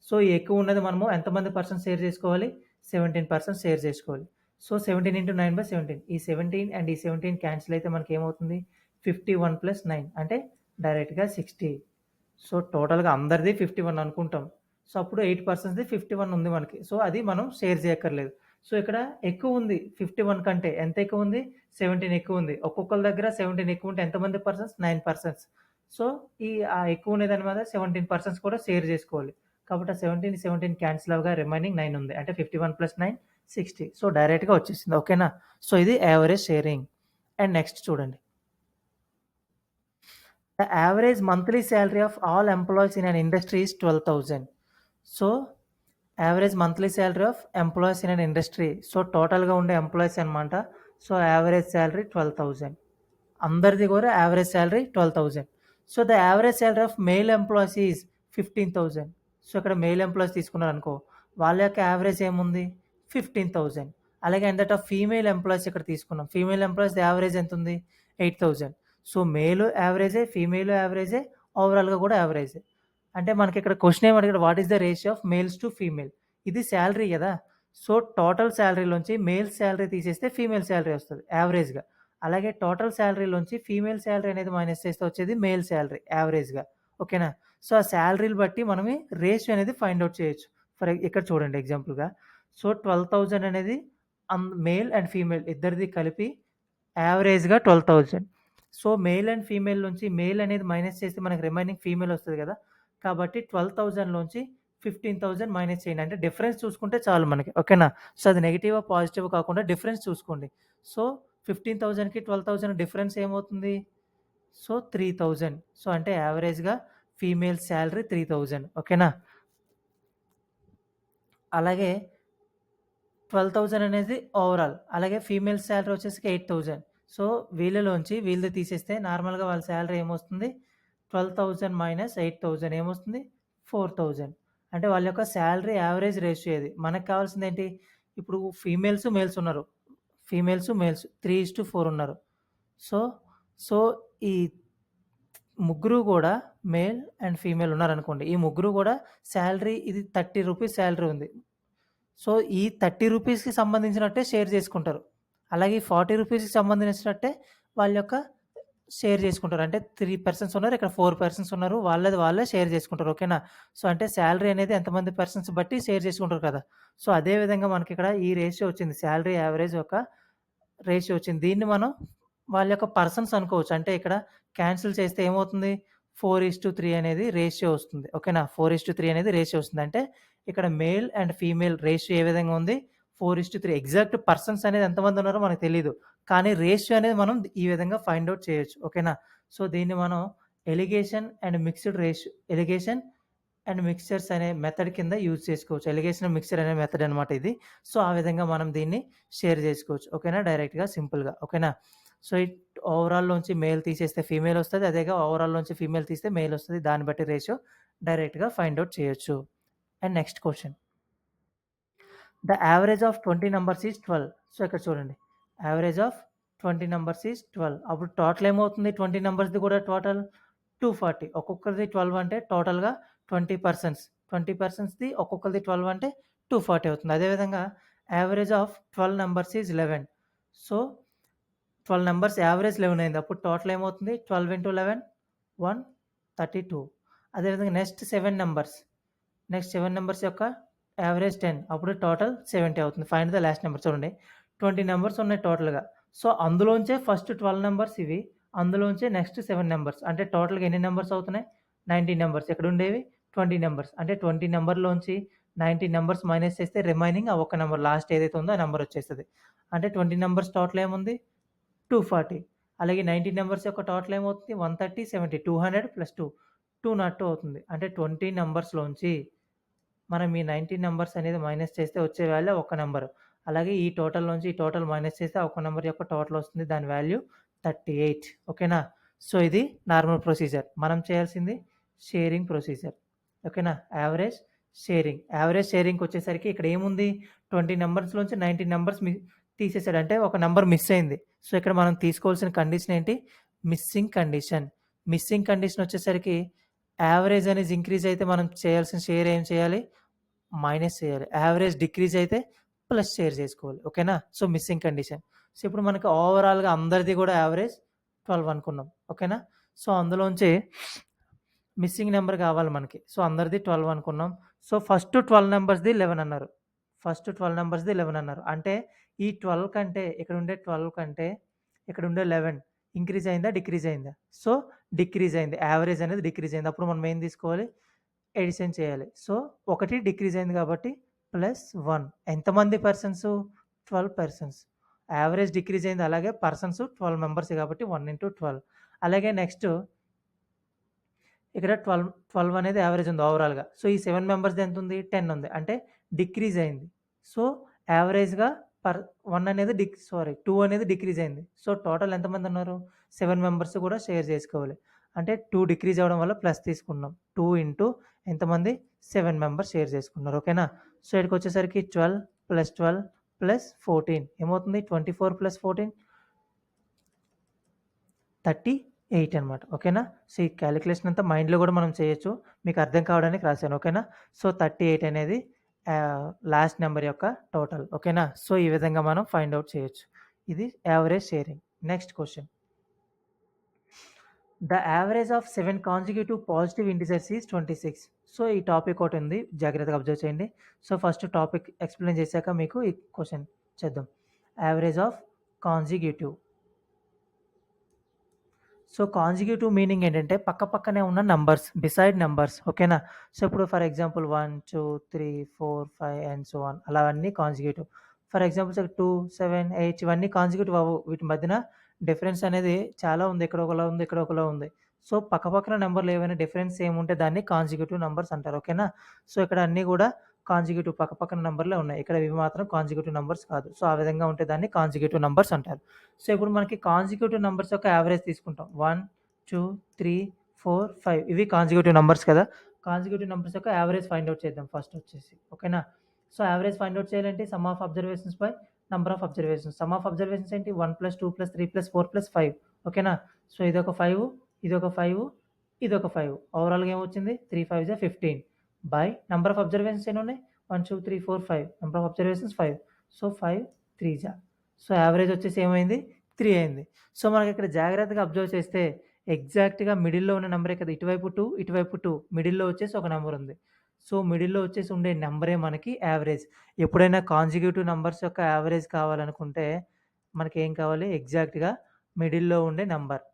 సో ఈ ఎక్కువ ఉన్నది మనము ఎంతమంది పర్సన్స్ షేర్ చేసుకోవాలి? 17 పర్సన్స్ షేర్ చేసుకోవాలి. సో 17 ఇంటూ 9/17 ఈ 17 అండ్ ఈ 17 క్యాన్సిల్ అయితే మనకి ఏమవుతుంది? 51 ప్లస్ 9 అంటే డైరెక్ట్‌గా 60. సో టోటల్‌గా అందరిది 51 అనుకుంటాం. సో అప్పుడు 8 పర్సన్స్‌ది 51 ఉంది మనకి. సో అది మనం షేర్ చేయక్కర్లేదు. సో ఇక్కడ ఎక్కువ ఉంది 51 కంటే. ఎంత ఎక్కువ ఉంది? 17 ఎక్కువ ఉంది. ఒక్కొక్కళ్ళ దగ్గర 17 ఎక్కువ ఉంటే ఎంతమంది పర్సన్స్? 9 పర్సన్స్. సో ఎక్కువ ఉన్న దాని మీద 17 పర్సన్స్ కూడా షేర్ చేసుకోవాలి. కాబట్టి ఆ 17 క్యాన్సిల్ అవ్వగా రిమైనింగ్ 9 ఉంది. అంటే 51 ప్లస్ 9 60. సో డైరెక్ట్‌గా వచ్చేసింది. ఓకేనా? సో ఇది యావరేజ్ షేరింగ్. అండ్ నెక్స్ట్ చూడండి. The average monthly salary of all employees in an industry is 12,000. So, average monthly salary of employees in an industry. So, టోటల్‌గా ఉండే ఎంప్లాయీస్ అనమాట. So, average salary 12,000. అందరిది కూడా average salary 12,000. So, the average salary of male employees is 15,000. So, ఇక్కడ మేల్ ఎంప్లాయీస్ తీసుకున్నారనుకో, వాళ్ళ యొక్క యావరేజ్ ఏముంది? 15,000. అలాగే and that of female employees ఇక్కడ తీసుకున్నాం. ఫీమేల్ ఎంప్లాయీస్ యావరేజ్ ఎంత ఉంది? 8,000. సో, మేలు యావరేజే, ఫీమేల్ యావరేజే, ఓవరాల్‌గా కూడా యావరేజే. అంటే మనకి ఇక్కడ క్వెషన్ ఏమి అడిగాడు? What is the ratio of males to female? ఇది సాలరీ కదా! సో, టోటల్ సాలరీలోంచి మేల్ సాలరీ తీసేస్తే ఫీమేల్ సాలరీ వస్తది యావరేజ్‌గా. అలాగే టోటల్ సాలరీలోంచి ఫీమేల్ సాలరీ అనేది మైనస్ చేస్తే వచ్చేది మేల్ సాలరీ యావరేజ్‌గా. ఓకేనా? సో, ఆ సాలరీలు బట్టి మనం రేషియో అనేది ఫైండ్ ఔట్ చేయొచ్చు. ఇక్కడ చూడండి ఎగ్జాంపుల్‌గా. సో, 12,000 అనేది మేల్ అండ్ ఫీమేల్ ఇద్దరిది కలిపి యావరేజ్‌గా 12,000. సో, మేల్ అండ్ ఫీమేల్ నుంచి మేల్ అనేది మైనస్ చేస్తే మనకు రిమైనింగ్ ఫీమేల్ వస్తది కదా! కాబట్టి 12,000 లోంచి 15,000 మైనస్ చేయండి. అంటే డిఫరెన్స్ చూసుకుంటే చాలు మనకి. ఓకేనా? సో, అది నెగెటివా, పాజిటివా కాకుండా డిఫరెన్స్ చూసుకోండి. సో, 15,000కి 12,000 డిఫరెన్స్ ఏమవుతుంది? సో, 3,000. సో, అంటే యావరేజ్‌గా ఫీమేల్ సాలరీ 3,000. ఓకేనా? అలాగే 12,000 అనేది ఓవరాల్. అలాగే ఫీమేల్ సాలరీ వచ్చేసి 8,000. సో, వీళ్ళలోంచి వీళ్ళది తీసేస్తే నార్మల్‌గా వాళ్ళ సాలరీ ఏమొస్తుంది? 12,000 మైనస్ 8,000 ఏమొస్తుంది? 4,000. అంటే వాళ్ళ యొక్క సాలరీ యావరేజ్ రేషియో ఇది. మనకు కావాల్సిందేంటి? ఇప్పుడు ఫీమేల్స్, మేల్స్ ఉన్నారు. ఫీమేల్స్, మేల్స్ 3:4 ఉన్నారు. సో, సో, ఈ ముగ్గురు గూడా మేల్ అండ్ ఫీమేల్ ఉన్నారనుకోండి. ఈ ముగ్గురు గూడా సాలరీ ఇది 30 రూపీస్ సాలరీ ఉంది. సో, ఈ 30 రూపీస్‌కి సంబంధించినట్టే షేర్ చేసుకుంటారు. అలాగే ఈ 40 రూపీస్‌కి సంబంధించినట్టే వాళ్ళ యొక్క షేర్ చేసుకుంటారు. అంటే 3 పర్సన్స్ ఉన్నారు. ఇక్కడ 4 పర్సన్స్ ఉన్నారు. వాళ్ళది వాళ్ళే షేర్ చేసుకుంటారు. ఓకేనా? సో, అంటే సాలరీ అనేది ఎంతమంది పర్సన్స్ బట్టి షేర్ చేసుకుంటారు కదా! సో, అదే విధంగా మనకిక్కడ ఈ రేషియో వచ్చింది. సాలరీ యావరేజ్ ఒక రేషియో వచ్చింది. దీన్ని మనం వాళ్ళ యొక్క పర్సన్స్ అనుకోవచ్చు. అంటే ఇక్కడ క్యాన్సిల్ చేస్తే ఏమవుతుంది? 4:3 అనేది రేషియో వస్తుంది. ఓకేనా? 4:3 అనేది రేషియో వస్తుంది. అంటే ఇక్కడ మేల్ అండ్ ఫీమేల్ రేషియో ఏ విధంగా ఉంది? 4:3 ఎగ్జాక్ట్ పర్సన్స్ అనేది ఎంతమంది ఉన్నారో మనకు తెలీదు. కానీ రేషియో అనేది మనం ఈ విధంగా ఫైండ్ ఔట్ చేయొచ్చు. ఓకేనా? సో, దీన్ని మనం allegation and mixed ratio allegation and mixtures అనే మెథడ్ కింద యూజ్ చేసుకోవచ్చు. ఎలిగేషన్ అండ్ మిక్స్చర్ అనే మెథడ్ అనమాట ఇది. సో, ఆ విధంగా మనం దీన్ని షేర్ చేసుకోవచ్చు. ఓకేనా? డైరెక్ట్‌గా సింపుల్‌గా. ఓకేనా? సో, ఓవరాల్‌లోంచి మేల్ తీసేస్తే ఫీమేల్ వస్తది. అదేగా ఓవరాల్‌లోంచి ఫీమేల్ తీస్తే మేల్ వస్తది. దాన్ని బట్టి రేషియో డైరెక్ట్‌గా ఫైండ్ ఔట్ చేయొచ్చు. And next question. The average of 20 numbers is 12. So, ఇక్కడ చూడండి. Average of 20 numbers is 12. అప్పుడు టోటల్ ఏమవుతుంది? 20 నంబర్స్‌ది కూడా టోటల్ 240. ఒక్కొక్కరిది 12 అంటే టోటల్‌గా 20 పర్సన్స్. 20 పర్సన్స్‌ది ఒక్కొక్కరిది 12 అంటే 240 అవుతుంది. అదేవిధంగా average of 12 numbers is 11. So, 12 numbers average 11 అయింది. అప్పుడు టోటల్ ఏమవుతుంది? 12 ఇంటూ 11 132. అదేవిధంగా నెక్స్ట్ 7 నంబర్స్. నెక్స్ట్ 7 నంబర్స్ యొక్క యావరేజ్ 10. అప్పుడు టోటల్ 70 అవుతుంది. Find the last number. చూడండి 20 నంబర్స్ ఉన్నాయి టోటల్‌గా. సో, అందులోంచే ఫస్ట్ 12 నంబర్స్ ఇవి. అందులోంచే నెక్స్ట్ 7 నంబర్స్. అంటే టోటల్‌గా ఎన్ని నంబర్స్ అవుతున్నాయి? 19 నంబర్స్. ఎక్కడుండేవి? 20 నంబర్స్. అంటే 20 నంబర్‌లోంచి 19 నంబర్స్ మైనస్ చేస్తే రిమైనింగ్ ఆ ఒక్క నంబర్ లాస్ట్ ఏదైతే ఉందో ఆ నంబర్ వచ్చేస్తది. అంటే 20 నంబర్స్ టోటల్ ఏముంది? 240. అలాగే 19 నంబర్స్ యొక్క టోటల్ ఏమవుతుంది? 130, 70 200 ప్లస్ 2 202 అవుతుంది. అంటే 20 నంబర్స్‌లోంచి మనం ఈ 19 నంబర్స్ అనేది మైనస్ చేస్తే వచ్చే వాల్యూ ఒక్క నంబరు. అలాగే ఈ టోటల్ నుంచి ఈ టోటల్ మైనస్ చేస్తే ఆ ఒక్క నంబర్ యొక్క టోటల్ వస్తుంది. దాని వాల్యూ 38. ఓకేనా? సో, ఇది నార్మల్ ప్రొసీజర్. మనం చేయాల్సింది షేరింగ్ ప్రొసీజర్. ఓకేనా? Average sharing. యావరేజ్ షేరింగ్‌కొచ్చేసరికి ఇక్కడ ఏముంది? 20 నంబర్స్‌లోంచి 19 నంబర్స్ తీసేసాడు. అంటే ఒక నంబర్ మిస్ అయింది. సో, ఇక్కడ మనం తీసుకోవాల్సిన కండిషన్ ఏంటి? Missing condition. మిస్సింగ్ కండిషన్ వచ్చేసరికి యావరేజ్ అనేది ఇంక్రీజ్ అయితే మనం చేయాల్సిన షేర్ ఏం చేయాలి? మైనస్ చేయాలి. యావరేజ్ డిక్రీజ్ అయితే ప్లస్ షేర్ చేసుకోవాలి. ఓకేనా? So, missing condition. సో, ఇప్పుడు మనకి ఓవరాల్‌గా అందరిది కూడా యావరేజ్ 12 అనుకున్నాం. ఓకేనా? సో, అందులోంచి మిస్సింగ్ నంబర్ కావాలి మనకి. సో, అందరిది 12 అనుకున్నాం. సో, ఫస్ట్ 12 నంబర్స్‌ది 11 అన్నారు. ఫస్ట్ 12 నంబర్స్‌ది 11 అన్నారు. అంటే ఈ 12 కంటే ఇక్కడుండే 12 కంటే ఇక్కడుండే 11 ఇంక్రీజ్ అయిందా? డిక్రీజ్ అయిందా? సో, డిక్రీజ్ అయింది. యావరేజ్ అనేది డిక్రీజ్ అయింది. అప్పుడు మనం ఏం తీసుకోవాలి? ఎడిషన్ చేయాలి. సో, 1 డిక్రీజ్ అయింది కాబట్టి +1 ఎంతమంది పర్సన్స్? 12 పర్సన్స్. యావరేజ్ డిక్రీజ్ అయింది. అలాగే పర్సన్స్ 12 మెంబర్స్ కాబట్టి 1 ఇంటూ 12. అలాగే నెక్స్ట్ ఇక్కడ 12 అనేది యావరేజ్ ఉంది ఓవరాల్‌గా. సో, ఈ 7 మెంబర్స్‌ది ఎంతుంది? 10 ఉంది. అంటే డిక్రీజ్ అయింది. సో, యావరేజ్‌గా 1 అనేది 2 అనేది డిక్రీజ్ అయింది. సో, టోటల్ ఎంతమంది ఉన్నారు? 7 మెంబర్స్ కూడా షేర్ చేసుకోవాలి. అంటే 2 డిక్రీజ్ అవ్వడం వల్ల ప్లస్ తీసుకున్నాం. 2 ఇంటూ ఎంతమంది? 7 మెంబర్స్ షేర్ చేసుకున్నారు. ఓకేనా? సో, ఇక్కడికొచ్చేసరికి 12 + 12 + 14 ఏమవుతుంది? 24 + 14 38 అనమాట. ఓకేనా? సో, ఈ కాలిక్యులేషన్ అంతా మైండ్‌లో కూడా మనం చేయొచ్చు. మీకు అర్థం కావడానికి రాశాను. ఓకేనా? సో, 38 అనేది లాస్ట్ నంబర్ యొక్క టోటల్. ఓకేనా? సో, ఈ విధంగా మనం ఫైండ్ ఔట్ చేయొచ్చు. ఇది average sharing. Next question. The average of 7 consecutive positive integers is 26. So, ఈ టాపిక్ ఒకటి ఉంది. జాగ్రత్తగా అబ్జర్వ్ చేయండి. సో, ఫస్ట్ టాపిక్ ఎక్స్‌ప్లెయిన్ చేశాక మీకు ఈ క్వెషన్ చేద్దాం. Average of consecutive. So, consecutive meaning ఏంటంటే పక్కపక్కనే ఉన్న నంబర్స్, బిసైడ్ నంబర్స్. ఓకేనా? సో, ఇప్పుడు for example 1, 2, 3, 4, 5 and so on అలా అన్నీ కాన్సిక్యూటివ్. ఫర్ ఎగ్జాంపుల్ 2, 7, 8 ఇవన్నీ కాన్సిక్యూటివ్ అవ్వవు. వీటి మధ్యన డిఫరెన్స్ అనేది చాలా ఉంది. ఇక్కడ ఒకలా ఉంది, ఇక్కడ ఒకలా ఉంది. సో, పక్కపక్కన నంబర్‌లు ఏవైనా డిఫరెన్స్ ఉంటే దాన్ని కాన్సిక్యూటివ్ నంబర్స్ అంటారు. ఓకేనా? సో, ఇక్కడ అన్నీ కూడా కాన్సిక్యూటివ్ పక్కపక్కన నంబర్‌లే ఉన్నాయి. ఇక్కడ ఇవి మాత్రం కాన్సిక్యూటివ్ నంబర్స్ కాదు. సో, ఆ విధంగా ఉంటే దాన్ని కాన్సిక్యూటివ్ నంబర్స్ అంటారు. సో, ఇప్పుడు మనకి కాన్సిక్యూటివ్ నంబర్స్ యొక్క యావరేజ్ తీసుకుంటాం. 1, 2, 3, 4, 5 ఇవి కాన్సిక్యూటివ్ నంబర్స్ కదా! కాన్సిక్యూటివ్ నంబర్స్ యొక్క యావరేజ్ ఫైండ్ ఔట్ చేద్దాం ఫస్ట్ వచ్చేసి. ఓకేనా? సో, యావరేజ్ ఫైండ్ ఔట్ చేయాలంటే some of observations by number of observations. Some of observations ఏంటి? 1 + 2 + 3 + 4 + 5. ఓకేనా? సో, ఇదొక 5, ఇదొక 5, ఇదొక 5. ఓవరాల్‌గా ఏమొచ్చింది? 3 5 జా 15 బై నంబర్ ఆఫ్ అబ్జర్వేషన్స్ ఎన్నున్నాయి? 1, 2, 3, 4, 5. Number of observations 5. సో, 5 3 జా. సో, యావరేజ్ వచ్చేసి ఏమైంది? 3 అయింది. సో, మనకిక్కడ జాగ్రత్తగా అబ్జర్వ్ చేస్తే ఎగ్జాక్ట్‌గా మిడిల్‌లో ఉన్న నంబరే కదా! ఇటువైపు 2, ఇటువైపు 2. మిడిల్‌లో వచ్చేసి ఒక నంబర్ ఉంది. సో, మిడిల్‌లో వచ్చేసి ఉండే నంబరే మనకి యావరేజ్. ఎప్పుడైనా కాన్సిక్యూటివ్ నంబర్స్ యొక్క యావరేజ్ కావాలనుకుంటే మనకేం కావాలి? ఎగ్జాక్ట్‌గా మిడిల్‌లో ఉండే నంబర్.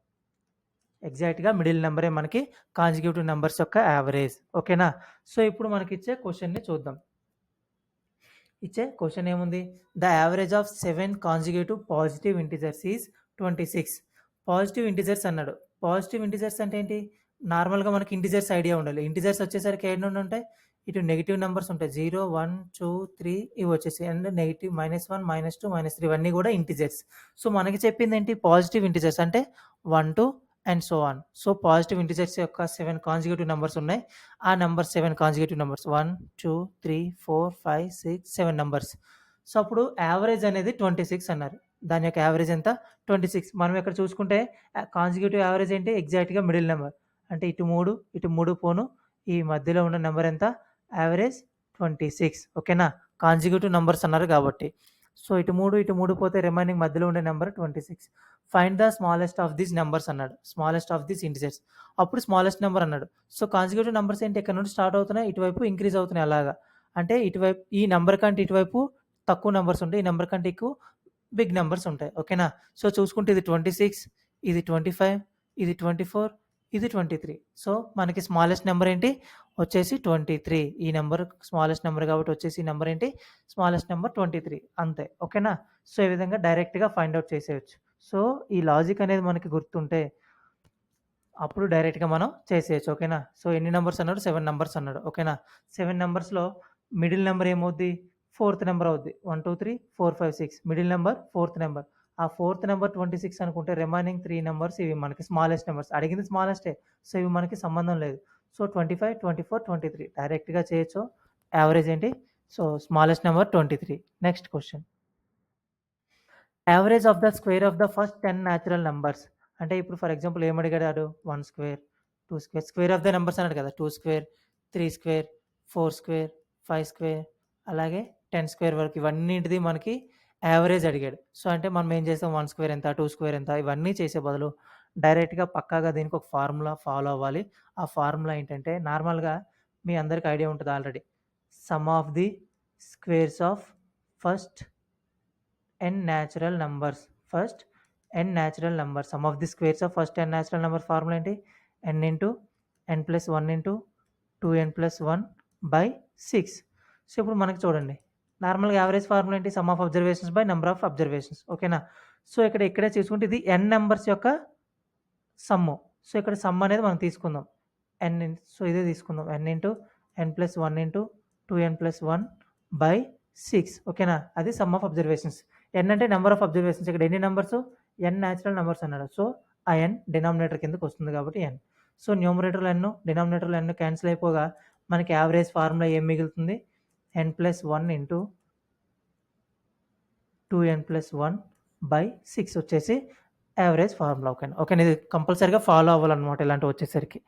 ఎగ్జాక్ట్‌గా మిడిల్ నంబరే మనకి కాన్సిక్యూటివ్ నంబర్స్ యొక్క యావరేజ్. ఓకేనా? సో, ఇప్పుడు మనకిచ్చే క్వెషన్‌ని చూద్దాం. ఇచ్చే క్వెషన్ ఏముంది? The average of 7 consecutive positive integers is 26. Positive integers అన్నాడు. పాజిటివ్ ఇంటిజర్స్ అంటే ఏంటి? నార్మల్‌గా మనకి ఇంటిజర్స్ ఐడియా ఉండాలి. ఇంటిజర్స్ వచ్చేసరికి ఎన్నుంటాయి? ఇటు నెగెటివ్ నంబర్స్ ఉంటాయి. 0, 1, 2, 3 ఇవి వచ్చేసాయి. అండ్ నెగెటివ్ -1, -2, -3 ఇవన్నీ కూడా ఇంటిజర్స్. సో, మనకి చెప్పిందేంటి? పాజిటివ్ ఇంటిజర్స్ అంటే 1, 2 and so on. So, positive integers యొక్క 7 కాన్సిక్యూటివ్ నంబర్స్ ఉన్నాయి. ఆ numbers 7 consecutive numbers 1, 2, 3, 4, 5, 6, 7 numbers. So, అప్పుడు యావరేజ్ అనేది 26 అన్నారు. దాని యొక్క యావరేజ్ ఎంత? 26. మనం ఇక్కడ చూసుకుంటే కాన్సిక్యూటివ్ యావరేజ్ ఏంటి? ఎగ్జాక్ట్‌గా మిడిల్ నంబర్. అంటే ఇటు 3, ఇటు 3 పోను ఈ మధ్యలో ఉన్న నంబర్ ఎంత? యావరేజ్ 26. ఓకేనా? కాన్సిక్యూటివ్ నంబర్స్ అన్నారు కాబట్టి. సో, ఇటు 3 పోతే రిమైనింగ్ మధ్యలో ఉండే number 26. Find the smallest of these numbers అన్నాడు. Smallest of these integers. అప్పుడు స్మాలెస్ట్ నంబర్ అన్నాడు. సో, కాన్సిక్యూటివ్ నంబర్స్ ఏంటి? ఇక్కడ నుండి స్టార్ట్ అవుతున్నాయి. ఇటువైపు ఇంక్రీజ్ అవుతున్నాయి అలాగా. అంటే ఇటువైపు ఈ నంబర్ కంటే ఇటువైపు తక్కువ నంబర్స్ ఉంటాయి. ఈ నంబర్ కంటే ఎక్కువ బిగ్ నంబర్స్ ఉంటాయి. ఓకేనా? సో, చూసుకుంటే ఇది 26, ఇది 25, ఇది 24, ఇది 23. సో, మనకి స్మాలెస్ట్ నంబర్ ఏంటి? వచ్చేసి 23. ఈ నంబర్ స్మాలెస్ట్ నంబర్ కాబట్టి వచ్చేసి ఈ నంబర్ ఏంటి? స్మాలెస్ట్ నంబర్ 23 అంతే. ఓకేనా? సో, ఈ విధంగా డైరెక్ట్‌గా ఫైండ్ ఔట్ చేసేయొచ్చు. సో, ఈ లాజిక్ అనేది మనకి గుర్తుంటే అప్పుడు డైరెక్ట్‌గా మనం చేసేయొచ్చు. ఓకేనా? సో, ఎన్ని నంబర్స్ అన్నాడు? 7 నంబర్స్ అన్నాడు. ఓకేనా? 7 నంబర్స్‌లో మిడిల్ నంబర్ ఏమవుద్ది? ఫోర్త్ నంబర్ అవుద్ది. 1, 2, 3, 4, 5, 6 మిడిల్ నంబర్ ఫోర్త్ నంబర్. ఆ ఫోర్త్ నంబర్ 26 అనుకుంటే రిమైనింగ్ 3 నంబర్స్ ఇవి మనకి స్మాలెస్ట్ నంబర్స్. అడిగింది స్మాలెస్టే. సో, ఇవి మనకి సంబంధం లేదు. సో, 25, 24, 23 డైరెక్ట్‌గా చేయొచ్చు. యావరేజ్ ఏంటి? So, smallest number 23. Next question. Average of the square of the first 10 natural numbers. అంటే ఇప్పుడు ఫర్ ఎగ్జాంపుల్ ఏమడిగాడు? 1 square, 2 square, square of the numbers అన్నాడు కదా! 2 స్క్వేర్, 3 స్క్వేర్, 4 స్క్వేర్, 5 స్క్వేర్ అలాగే 10 స్క్వేర్ వరకు ఇవన్నిటిది మనకి యావరేజ్ అడిగాడు. సో, అంటే మనం ఏం చేసాం 1 స్క్వేర్ ఎంత, 2 స్క్వేర్ ఎంత ఇవన్నీ చేసే బదులు డైరెక్ట్‌గా పక్కాగా దీనికి ఒక ఫార్ములా ఫాలో అవ్వాలి. ఆ ఫార్ములా ఏంటంటే నార్మల్‌గా మీ అందరికి ఐడియా ఉంటది already. Some of the squares of first n natural numbers. First n natural numbers. Some of the squares of first n natural number formula ఏంటి? n into n plus 1 into 2n plus 1 by 6. So, ఇప్పుడు మనకి చూడండి నార్మల్‌గా యావరేజ్ ఫార్ములా ఏంటి? Some of observations by number of observations. ఓకేనా? సో, ఇక్కడే చూసుకుంటే ఇది n నంబర్స్ యొక్క సమ్ము. సో, ఇక్కడ సమ్ అనేది మనం తీసుకుందాం. సో, ఇదే తీసుకుందాం. n into n plus 1 into 2n plus 1 by 6. ఓకేనా? అది సమ్ ఆఫ్ అబ్జర్వేషన్స్. n అంటే నెంబర్ ఆఫ్ అబ్జర్వేషన్స్. ఇక్కడ ఎన్ని నంబర్స్? n న్యాచురల్ నంబర్స్ అన్నాడు. సో, ఆ n డినామినేటర్ కిందకి వస్తుంది కాబట్టి n. సో, న్యూమరేటర్‌లో n, డినామినేటర్‌లో n క్యాన్సిల్ అయిపోగా మనకి యావరేజ్ ఫార్ములా ఏం మిగులుతుంది? n plus 1 into 2n plus 1 by 6 వచ్చేసి యావరేజ్ ఫార్ములా. ఓకేనా? ఇది కంపల్సరీగా ఫాలో అవ్వాలన్నమాట ఇలాంటివి వచ్చేసరికి.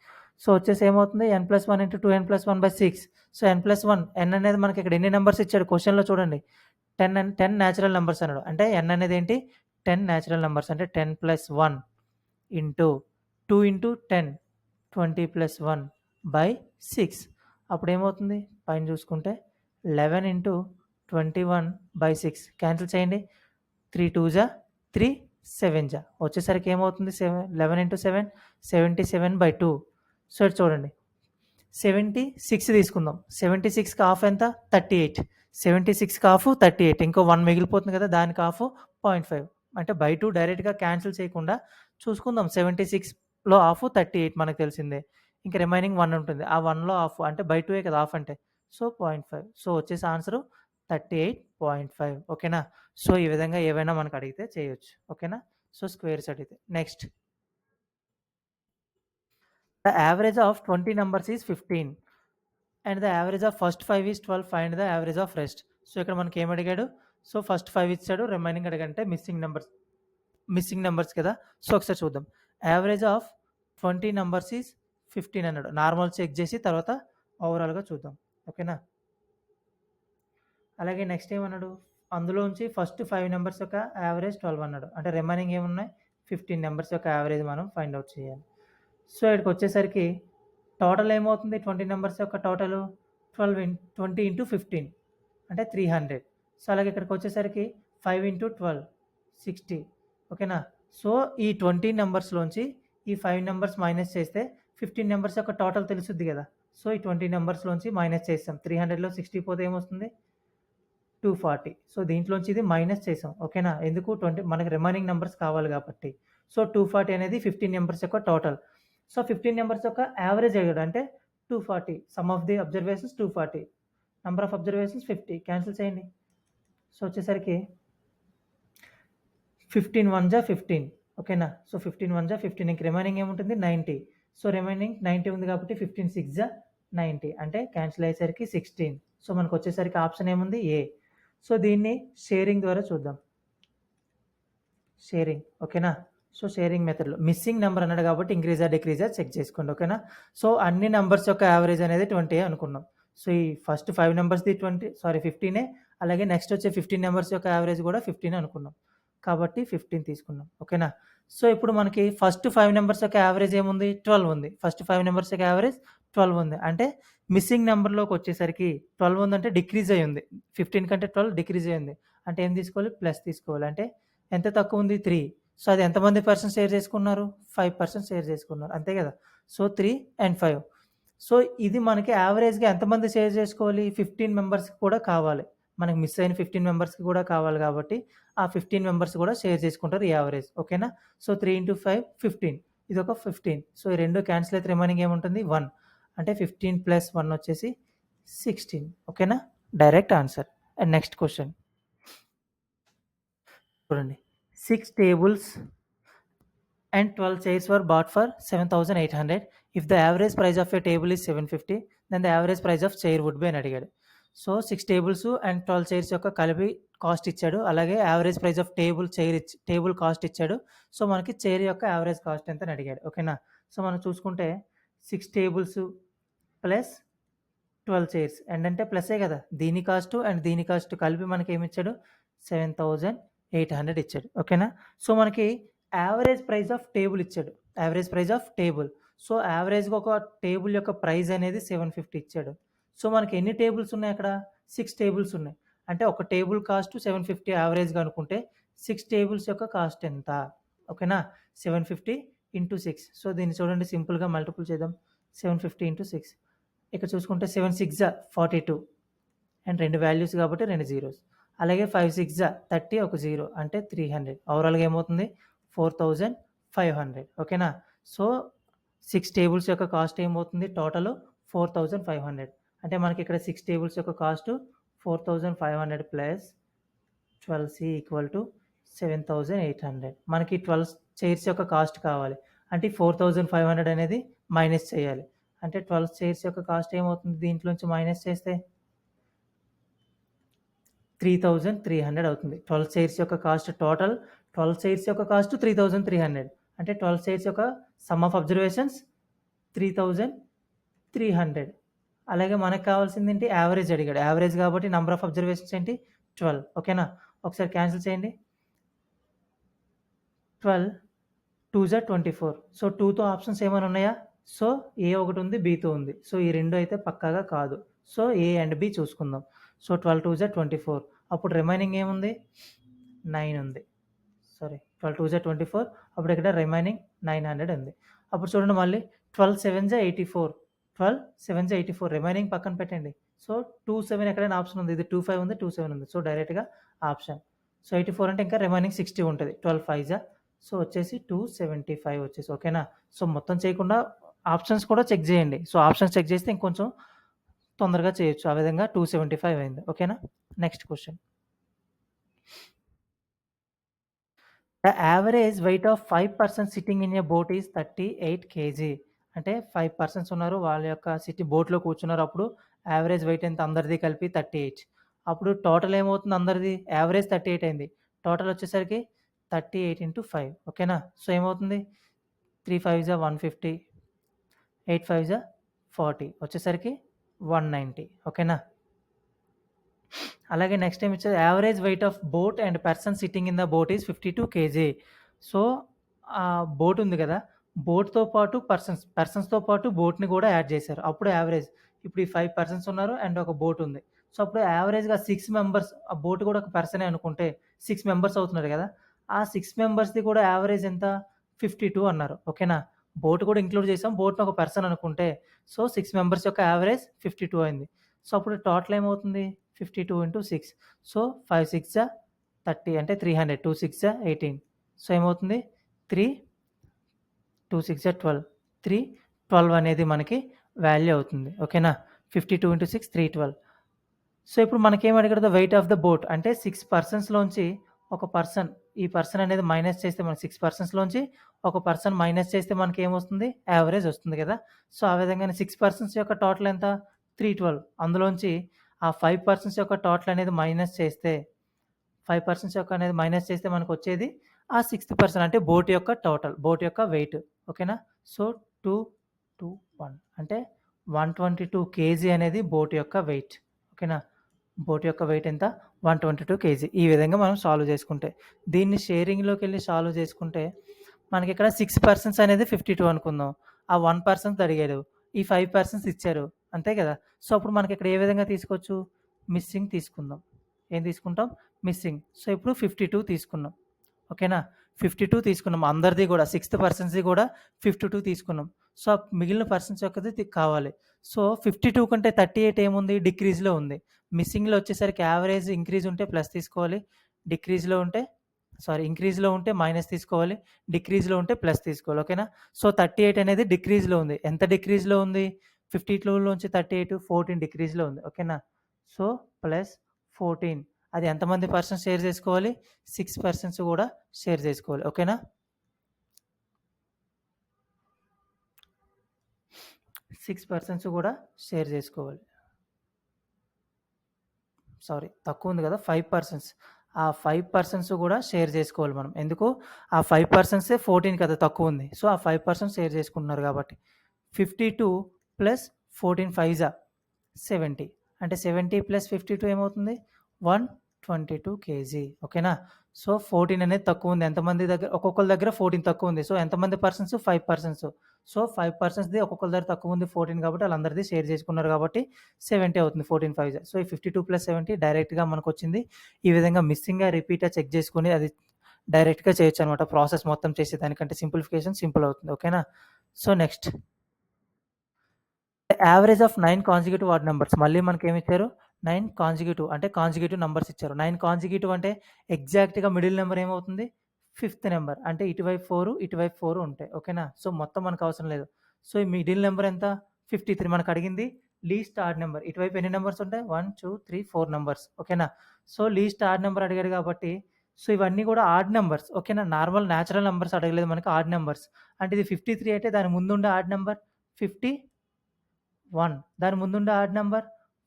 సో, వచ్చేసి ఏమవుతుంది? n plus 1 into 2n plus 1 by 6. So, n plus 1 n అనేది మనకి ఇక్కడ ఎన్ని నంబర్స్ ఇచ్చాడు క్వెషన్‌లో చూడండి. 10 న్యాచురల్ నంబర్స్ అన్నాడు. అంటే n అనేది ఏంటి? 10 న్యాచురల్ నంబర్స్. అంటే 10 plus 1 into 2 into 10 20 plus 1 by 6. అప్పుడు ఏమవుతుంది? పైన చూసుకుంటే 11 ఇంటూ 21 బై 6 క్యాన్సిల్ చేయండి. 3 2 జా 3 7 జా వచ్చేసరికి ఏమవుతుంది? 11 ఇంటూ 7 77 బై 2. సో, ఇటు చూడండి 76 తీసుకుందాం. 76కి హాఫ్ ఎంత? 38. 76కి హాఫ్ 38. ఇంకో 1 మిగిలిపోతుంది కదా! దానికి హాఫ్ 0.5 అంటే బై 2 డైరెక్ట్‌గా క్యాన్సిల్ చేయకుండా చూసుకుందాం. 76లో హాఫ్ 38 మనకు తెలిసిందే. ఇంక రిమైనింగ్ 1 ఉంటుంది. ఆ 1లో హాఫ్ అంటే బై 2 కదా హాఫ్ అంటే. సో, 0.5. సో, వచ్చేసి ఆన్సరు 38.5. ఓకేనా? సో, ఈ విధంగా ఏవైనా మనకు అడిగితే చేయొచ్చు. ఓకేనా? సో, స్క్వేర్స్ అడిగితే. Next. The average of 20 numbers is 15 and the average of first 5 is 12. Find the average of rest. So, ఇక్కడ మనకి ఏం అడిగాడు? సో, ఫస్ట్ 5 ఇచ్చాడు. రిమైనింగ్ అడిగంటే మిస్సింగ్ నంబర్స్ కదా! సో, ఒకసారి చూద్దాం. యావరేజ్ ఆఫ్ 20 నంబర్స్ ఈస్ 15 అన్నాడు. నార్మల్ చెక్ చేసి తర్వాత ఓవరాల్‌గా చూద్దాం. ఓకేనా? అలాగే నెక్స్ట్ ఏమన్నాడు? అందులోంచి ఫస్ట్ 5 నంబర్స్ యొక్క యావరేజ్ 12 అన్నాడు. అంటే రిమైనింగ్ ఏమున్నాయి? 15 నంబర్స్ యొక్క యావరేజ్ మనం ఫైండ్ ఔట్ చేయాలి. సో, ఇక్కడికొచ్చేసరికి టోటల్ ఏమవుతుంది? 20 నంబర్స్ యొక్క టోటలు 20 ఇంటూ 15 అంటే 300. సో, అలాగే ఇక్కడికొచ్చేసరికి 5 ఇంటూ 12 60. ఓకేనా? సో, ఈ 20 నంబర్స్‌లోంచి ఈ 5 నంబర్స్ మైనస్ చేస్తే 15 నంబర్స్ యొక్క టోటల్ తెలుసుద్ది కదా! సో, ఈ 20 నంబర్స్‌లోంచి మైనస్ చేసాం. 300లో 60 పోతే ఏమొస్తుంది? 240. సో, దీంట్లోంచి ఇది మైనస్ చేసాం. ఓకేనా? ఎందుకు? మనకి రిమైనింగ్ నంబర్స్ కావాలి కాబట్టి. సో, 240 అనేది 15 నంబర్స్ యొక్క టోటల్. సో, 15 నంబర్స్ యొక్క యావరేజ్ అడిగాడు. అంటే 240. Some of the observations 240. Number of observations 50. Cancel చేయండి. సో, వచ్చేసరికి 15 1 జా 15. ఓకేనా? సో, 15 1 జా 15. ఇంక రిమైనింగ్ ఏముంటుంది? 90. సో, రిమైనింగ్ 90 ఉంది కాబట్టి 15 6 జా 90. అంటే క్యాన్సిల్ అయ్యేసరికి 16. సో, మనకొచ్చేసరికి ఆప్షన్ ఏముంది? ఏ. సో, దీన్ని షేరింగ్ ద్వారా చూద్దాం. షేరింగ్. ఓకేనా? సో, షేరింగ్ మెథడ్‌లో మిస్సింగ్ నంబర్ అన్నాడు కాబట్టి ఇంక్రీజా, డిక్రీజా చెక్ చేసుకోండి. ఓకేనా? సో, అన్ని నంబర్స్ యొక్క యావరేజ్ అనేది 20 అనుకున్నాం. సో, ఈ ఫస్ట్ 5 నంబర్స్‌ది 15 అలాగే నెక్స్ట్ వచ్చే 15 నంబర్స్ యొక్క యావరేజ్ కూడా 15 అనుకున్నాం. కాబట్టి 15 తీసుకున్నాం. ఓకేనా? సో, ఇప్పుడు మనకి ఫస్ట్ 5 నంబర్స్ యొక్క యావరేజ్ ఏముంది? 12 ఉంది. ఫస్ట్ 5 నంబర్స్ యొక్క యావరేజ్ 12 ఉంది. అంటే మిస్సింగ్ నంబర్‌లోకొచ్చేసరికి 12 ఉందంటే డిక్రీజ్ అయ్యింది. 15 కంటే 12 డిక్రీజ్ అయ్యింది. అంటే ఏం తీసుకోవాలి? ప్లస్ తీసుకోవాలి. అంటే ఎంత తక్కువుంది? 3. సో, అది ఎంతమంది పర్సన్స్ షేర్ చేసుకున్నారు? 5 పర్సన్స్ షేర్ చేసుకున్నారు. అంతే కదా! So, 3 and 5. సో, ఇది మనకి యావరేజ్‌గా ఎంతమంది షేర్ చేసుకోవాలి? 15 మెంబర్స్‌కి కూడా కావాలి. మనకి మిస్ అయిన 15 మెంబర్స్‌కి కూడా కావాలి కాబట్టి, ఆ 15 మెంబర్స్ కూడా షేర్ చేసుకుంటారు ఈ యావరేజ్. ఓకేనా? So, 3 into 5 15. ఇదొక 15. సో, ఈ 2 క్యాన్సిల్ అయితే రిమైనింగ్ ఏముంటుంది? 1. అంటే 15 ప్లస్ 1 వచ్చేసి 16. ఓకేనా? Direct answer. And next question. చూడండి. 6 tables and 12 chairs were bought for 7,800. If the average price of a table is 750, then the average price of chair would be అని అడిగాడు. సో, 6 టేబుల్స్ అండ్ 12 చైర్స్ యొక్క కలిపి కాస్ట్ ఇచ్చాడు. అలాగే average price of table cost ఇచ్చాడు. సో, మనకి చైర్ యొక్క యావరేజ్ కాస్ట్ ఎంత అని అడిగాడు. ఓకేనా? సో, మనం చూసుకుంటే 6 టేబుల్స్ ప్లస్ 12 చైర్స్ అంటే ప్లసే కదా, దీని కాస్ట్ అండ్ దీని కాస్ట్ కలిపి మనకి ఏమి ఇచ్చాడు, 7,800 ఇచ్చాడు. ఓకేనా. సో మనకి యావరేజ్ ప్రైస్ ఆఫ్ టేబుల్ ఇచ్చాడు, average price of table. So యావరేజ్గా ఒక టేబుల్ యొక్క ప్రైస్ అనేది 750 ఇచ్చాడు. సో మనకి ఎన్ని టేబుల్స్ ఉన్నాయి అక్కడ, 6 టేబుల్స్ ఉన్నాయి. అంటే ఒక టేబుల్ కాస్ట్ 750 యావరేజ్గా అనుకుంటే 6 టేబుల్స్ యొక్క కాస్ట్ ఎంత. ఓకేనా. 750 ఇంటూ 6. సో దీన్ని చూడండి సింపుల్గా మల్టిపుల్ చేద్దాం. 750 ఇంటూ 6. ఇక్కడ చూసుకుంటే 7 6 42 అండ్ 2 వాల్యూస్ కాబట్టి 2 జీరోస్. అలాగే 5 6 30 ఒక జీరో అంటే 300. ఓవరాల్గా ఏమవుతుంది, 4500. ఓకేనా. సో 6 టేబుల్స్ యొక్క కాస్ట్ ఏమవుతుంది, టోటల్ 4500. అంటే మనకి ఇక్కడ 6 టేబుల్స్ యొక్క cost 4500 plus 12C equal to 7800. మనకి 12 చైర్స్ యొక్క కాస్ట్ కావాలి అంటే 4500 అనేది మైనస్ చేయాలి. అంటే 12 చైర్స్ యొక్క కాస్ట్ ఏమవుతుంది, దీంట్లోంచి మైనస్ చేస్తే 3300 అవుతుంది. 12 చైర్స్ యొక్క కాస్ట్ టోటల్ 12 చైర్స్ యొక్క కాస్ట్ 3300. అంటే 12 చైర్స్ యొక్క సమ్ ఆఫ్ అబ్జర్వేషన్స్ 3300. అలాగే మనకు కావాల్సింది ఏంటి, యావరేజ్ అడిగాడు. యావరేజ్ కాబట్టి నెంబర్ ఆఫ్ అబ్జర్వేషన్స్ ఏంటి, 12. ఓకేనా. ఒకసారి క్యాన్సిల్ చేయండి. 12 2 24. సో 2తో ఆప్షన్స్ ఏమైనా ఉన్నాయా, సో ఏ ఒకటి ఉంది, బీతో ఉంది. సో ఈ రెండు అయితే పక్కాగా కాదు. సో ఏ అండ్ బి చూసుకుందాం. సో 12 2 24. అప్పుడు రిమైనింగ్ ఏముంది, 9 ఉంది. సారీ 12 2 24. అప్పుడు ఇక్కడ రిమైనింగ్ 900 ఉంది. అప్పుడు చూడండి మళ్ళీ 12 7 84. 12 7 84 రిమైనింగ్ పక్కన పెట్టండి. సో 27 ఎక్కడైనా ఆప్షన్ ఉంది, ఇది 25 ఉంది, 27 ఉంది. సో డైరెక్ట్గా ఆప్షన్. సో 84 అంటే ఇంకా రిమైనింగ్ 60 ఉంటుంది. 12 5 సో వచ్చేసి 275 వచ్చేసి. ఓకేనా. సో మొత్తం చేయకుండా ఆప్షన్స్ కూడా చెక్ చేయండి. సో ఆప్షన్స్ చెక్ చేస్తే ఇంకొంచెం తొందరగా చేయొచ్చు. ఆ విధంగా 275 అయింది. ఓకేనా. Next question. The average weight of 5 persons sitting in a boat is 38 kg. అంటే 5 పర్సన్స్ ఉన్నారు, వాళ్ళ యొక్క బోట్లో కూర్చున్నారు. అప్పుడు యావరేజ్ వెయిట్ ఎంత అందరిది కలిపి 38. అప్పుడు టోటల్ ఏమవుతుంది, అందరిది యావరేజ్ 38 అయింది. టోటల్ వచ్చేసరికి 38 ఇంటూ 5. ఓకేనా. సో ఏమవుతుంది, 3 5 150, 8 5 40 వచ్చేసరికి 190. ఓకేనా. అలాగే నెక్స్ట్ టైం ఇచ్చేది average weight of boat and person sitting in the boat is 52 kg. So ఆ బోట్ ఉంది కదా, బోట్తో పాటు పర్సన్స్తో పాటు బోట్ని కూడా యాడ్ చేశారు. అప్పుడు యావరేజ్, ఇప్పుడు ఈ 5 పర్సన్స్ ఉన్నారు అండ్ ఒక బోట్ ఉంది. సో అప్పుడు యావరేజ్గా 6 మెంబర్స్, ఆ బోట్ కూడా ఒక పర్సనే అనుకుంటే 6 మెంబర్స్ అవుతున్నారు కదా, ఆ 6 మెంబర్స్ది కూడా యావరేజ్ ఎంత, 52 అన్నారు. ఓకేనా. బోట్ కూడా ఇంక్లూడ్ చేసాం, బోట్ని ఒక పర్సన్ అనుకుంటే. సో 6 మెంబర్స్ యొక్క యావరేజ్ 52 అయింది. సో అప్పుడు టోటల్ ఏమవుతుంది, 52 ఇంటూ 6. సో 5 6 30 అంటే 300. 2 6 18. సో ఏమవుతుంది, 3 2 6 12. 312 అనేది మనకి వాల్యూ అవుతుంది. ఓకేనా. 52 ఇంటూ 6 312. సో ఇప్పుడు మనకేం అడిగాడు, వెయిట్ ఆఫ్ ద బోట్ అంటే 6 పర్సన్స్లోంచి ఒక పర్సన్, ఈ పర్సన్ అనేది మైనస్ చేస్తే మనకి 6 పర్సన్స్లోంచి ఒక పర్సన్ మైనస్ చేస్తే మనకి ఏమొస్తుంది, యావరేజ్ వస్తుంది కదా. సో ఆ విధంగానే 6 పర్సన్స్ యొక్క టోటల్ ఎంత, 312. అందులోంచి ఆ 5 పర్సన్స్ యొక్క టోటల్ అనేది మైనస్ చేస్తే, 5 పర్సన్స్ యొక్క అనేది మైనస్ చేస్తే మనకు వచ్చేది ఆ 6th పర్సన్ అంటే బోట్ యొక్క టోటల్, బోట్ యొక్క వెయిట్. ఓకేనా. సో 2 2 1 అంటే 122 kg అనేది బోట్ యొక్క వెయిట్. ఓకేనా. బోట్ యొక్క వెయిట్ ఎంత, 122 kg. ఈ విధంగా మనం సాల్వ్ చేసుకుంటే, దీన్ని షేరింగ్లోకి వెళ్ళి సాల్వ్ చేసుకుంటే మనకి ఇక్కడ 6 పర్సన్స్ అనేది 52 అనుకుందాం. ఆ 1 పర్సన్స్ అడిగారు, ఈ 5 పర్సన్స్ ఇచ్చారు, అంతే కదా. సో అప్పుడు మనకి ఇక్కడ ఏ విధంగా తీసుకోవచ్చు, మిస్సింగ్ తీసుకుందాం. ఏం తీసుకుంటాం, మిస్సింగ్. సో ఇప్పుడు 52 తీసుకున్నాం. ఓకేనా. 52 తీసుకున్నాం, అందరిది కూడా 6th పర్సన్స్ది కూడా 52 తీసుకున్నాం. సో మిగిలిన పర్సన్స్ యొక్కది కావాలి. సో 52 కంటే 38 ఏముంది, డిక్రీజ్లో ఉంది. మిస్సింగ్లో వచ్చేసరికి యావరేజ్ ఇంక్రీజ్ ఉంటే ప్లస్ తీసుకోవాలి, డిక్రీజ్లో ఉంటే ఇంక్రీజ్లో ఉంటే మైనస్ తీసుకోవాలి, డిక్రీజ్లో ఉంటే ప్లస్ తీసుకోవాలి. ఓకేనా. సో 38 అనేది డిక్రీజ్లో ఉంది. ఎంత డిక్రీజ్లో ఉంది, 52లోంచి 38 14 డిక్రీజ్లో ఉంది. ఓకేనా. సో ప్లస్ 14, అది ఎంతమంది పర్సన్స్ షేర్ చేసుకోవాలి, 6 పర్సన్స్ కూడా షేర్ చేసుకోవాలి. ఓకేనా. 6 పర్సన్స్ కూడా షేర్ చేసుకోవాలి. తక్కువ ఉంది కదా, 5 పర్సన్స్. ఆ 5 పర్సన్స్ కూడా షేర్ చేసుకోవాలి మనం. ఎందుకు, ఆ 5 పర్సన్సే 14 కదా తక్కువ ఉంది. సో ఆ 5 పర్సన్స్ షేర్ చేసుకుంటున్నారు కాబట్టి 52 ప్లస్ 14 5 70 అంటే 70 ప్లస్ 52 ఏమవుతుంది 122 కేజీ ఓకేనా. సో 14 అనేది తక్కువ ఉంది. ఎంతమంది దగ్గర ఒక్కొక్కరి దగ్గర 14 తక్కువ ఉంది. సో ఎంతమంది పర్సన్స్ 5 పర్సన్స్. సో 5 పర్సన్స్ది ఒక్కొక్కరి దగ్గర తక్కువ ఉంది 14 కాబట్టి వాళ్ళందరిది షేర్ చేసుకున్నారు కాబట్టి 70 అవుతుంది 14 5. సో ఈ 52 ప్లస్ 70 డైరెక్ట్గా మనకు వచ్చింది. ఈ విధంగా మిస్సింగ్గా రిపీట్గా చెక్ చేసుకుని అది డైరెక్ట్గా చేయొచ్చు అనమాట. ప్రాసెస్ మొత్తం చేసేదానికంటే సింప్లిఫికేషన్ సింపుల్ అవుతుంది ఓకేనా. So next average of 9 consecutive add numbers. మళ్ళీ మనకేమి ఇచ్చారు 9 కాన్సిక్యూటివ్ అంటే కాన్సిక్యూటివ్ నంబర్స్ ఇచ్చారు. 9 కాన్సిక్యూటివ్ అంటే ఎగ్జాక్ట్‌గా మిడిల్ నెంబర్ ఏమవుతుంది 5th నెంబర్ అంటే ఇటువైపు 4 ఇటువైపు 4 ఉంటాయి ఓకేనా. సో మొత్తం మనకు అవసరం లేదు. సో ఈ మిడిల్ నెంబర్ ఎంత 53 మనకు అడిగింది లీస్ట్ ఆడ్ నెంబర్. ఇటువైపు ఎన్ని నంబర్స్ ఉంటాయి 1 2 3 4 నంబర్స్ ఓకేనా. సో లీస్ట్ ఆడ్ నెంబర్ అడిగాడు కాబట్టి సో ఇవన్నీ కూడా ఆడ్ నంబర్స్ ఓకేనా. నార్మల్ న్యాచురల్ నంబర్స్ అడగలేదు మనకి ఆడ్ నంబర్స్. అంటే ఇది 53 అయితే దాని ముందుండే ఆడ్ నెంబర్ 51, దాని ముందుండే ఆడ్ నంబర్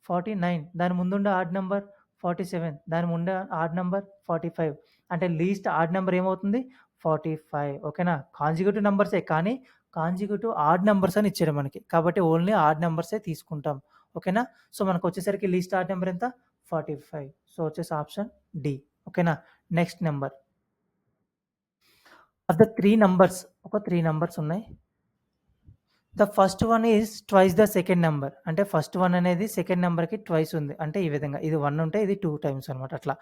49, దాని ముందుండే ఆడ్ నంబర్ 47, దాని ముందే ఆడ్ నంబర్ 45. అంటే లీస్ట్ ఆడ్ నెంబర్ ఏమవుతుంది 45 ఓకేనా. కాంజిక్యూటివ్ నంబర్సే కానీ కాంజిక్యూటివ్ ఆడ్ నంబర్స్ అని ఇచ్చారు మనకి. కాబట్టి ఓన్లీ ఆడ్ నంబర్సే తీసుకుంటాం ఓకేనా. సో మనకు వచ్చేసరికి లీస్ట్ ఆడ్ నెంబర్ ఎంత 45. సో వచ్చేసి ఆప్షన్ డి ఓకేనా. Next number of the 3 numbers ఒక 3 నంబర్స్ ఉన్నాయి. The first one is twice the second number. అంటే ఫస్ట్ వన్ అనేది సెకండ్ నెంబర్‌కి ట్వైస్ ఉంది. అంటే ఈ విధంగా ఇది 1 ఉంటే ఇది 2 టైమ్స్ అనమాట అట్లా.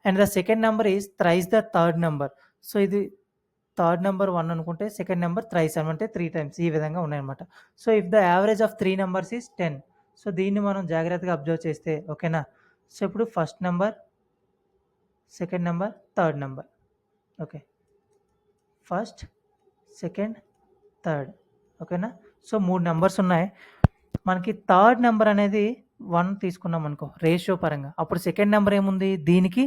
And the second number is thrice the third number. So ఇది థర్డ్ నెంబర్ 1 అనుకుంటే సెకండ్ నెంబర్ థ్రైస్ అంటే 3 టైమ్స్ ఈ విధంగా ఉన్నాయన్నమాట. So if the average of 3 numbers is 10. So దీన్ని మనం జాగ్రత్తగా అబ్జర్వ్ చేస్తే ఓకేనా. సో ఇప్పుడు first number, second number, third number okay. First, second, third ఓకేనా. సో 3 నంబర్స్ ఉన్నాయి. మనకి థర్డ్ నెంబర్ అనేది 1 తీసుకున్నాం అనుకో రేషియో పరంగా. అప్పుడు సెకండ్ నెంబర్ ఏముంది దీనికి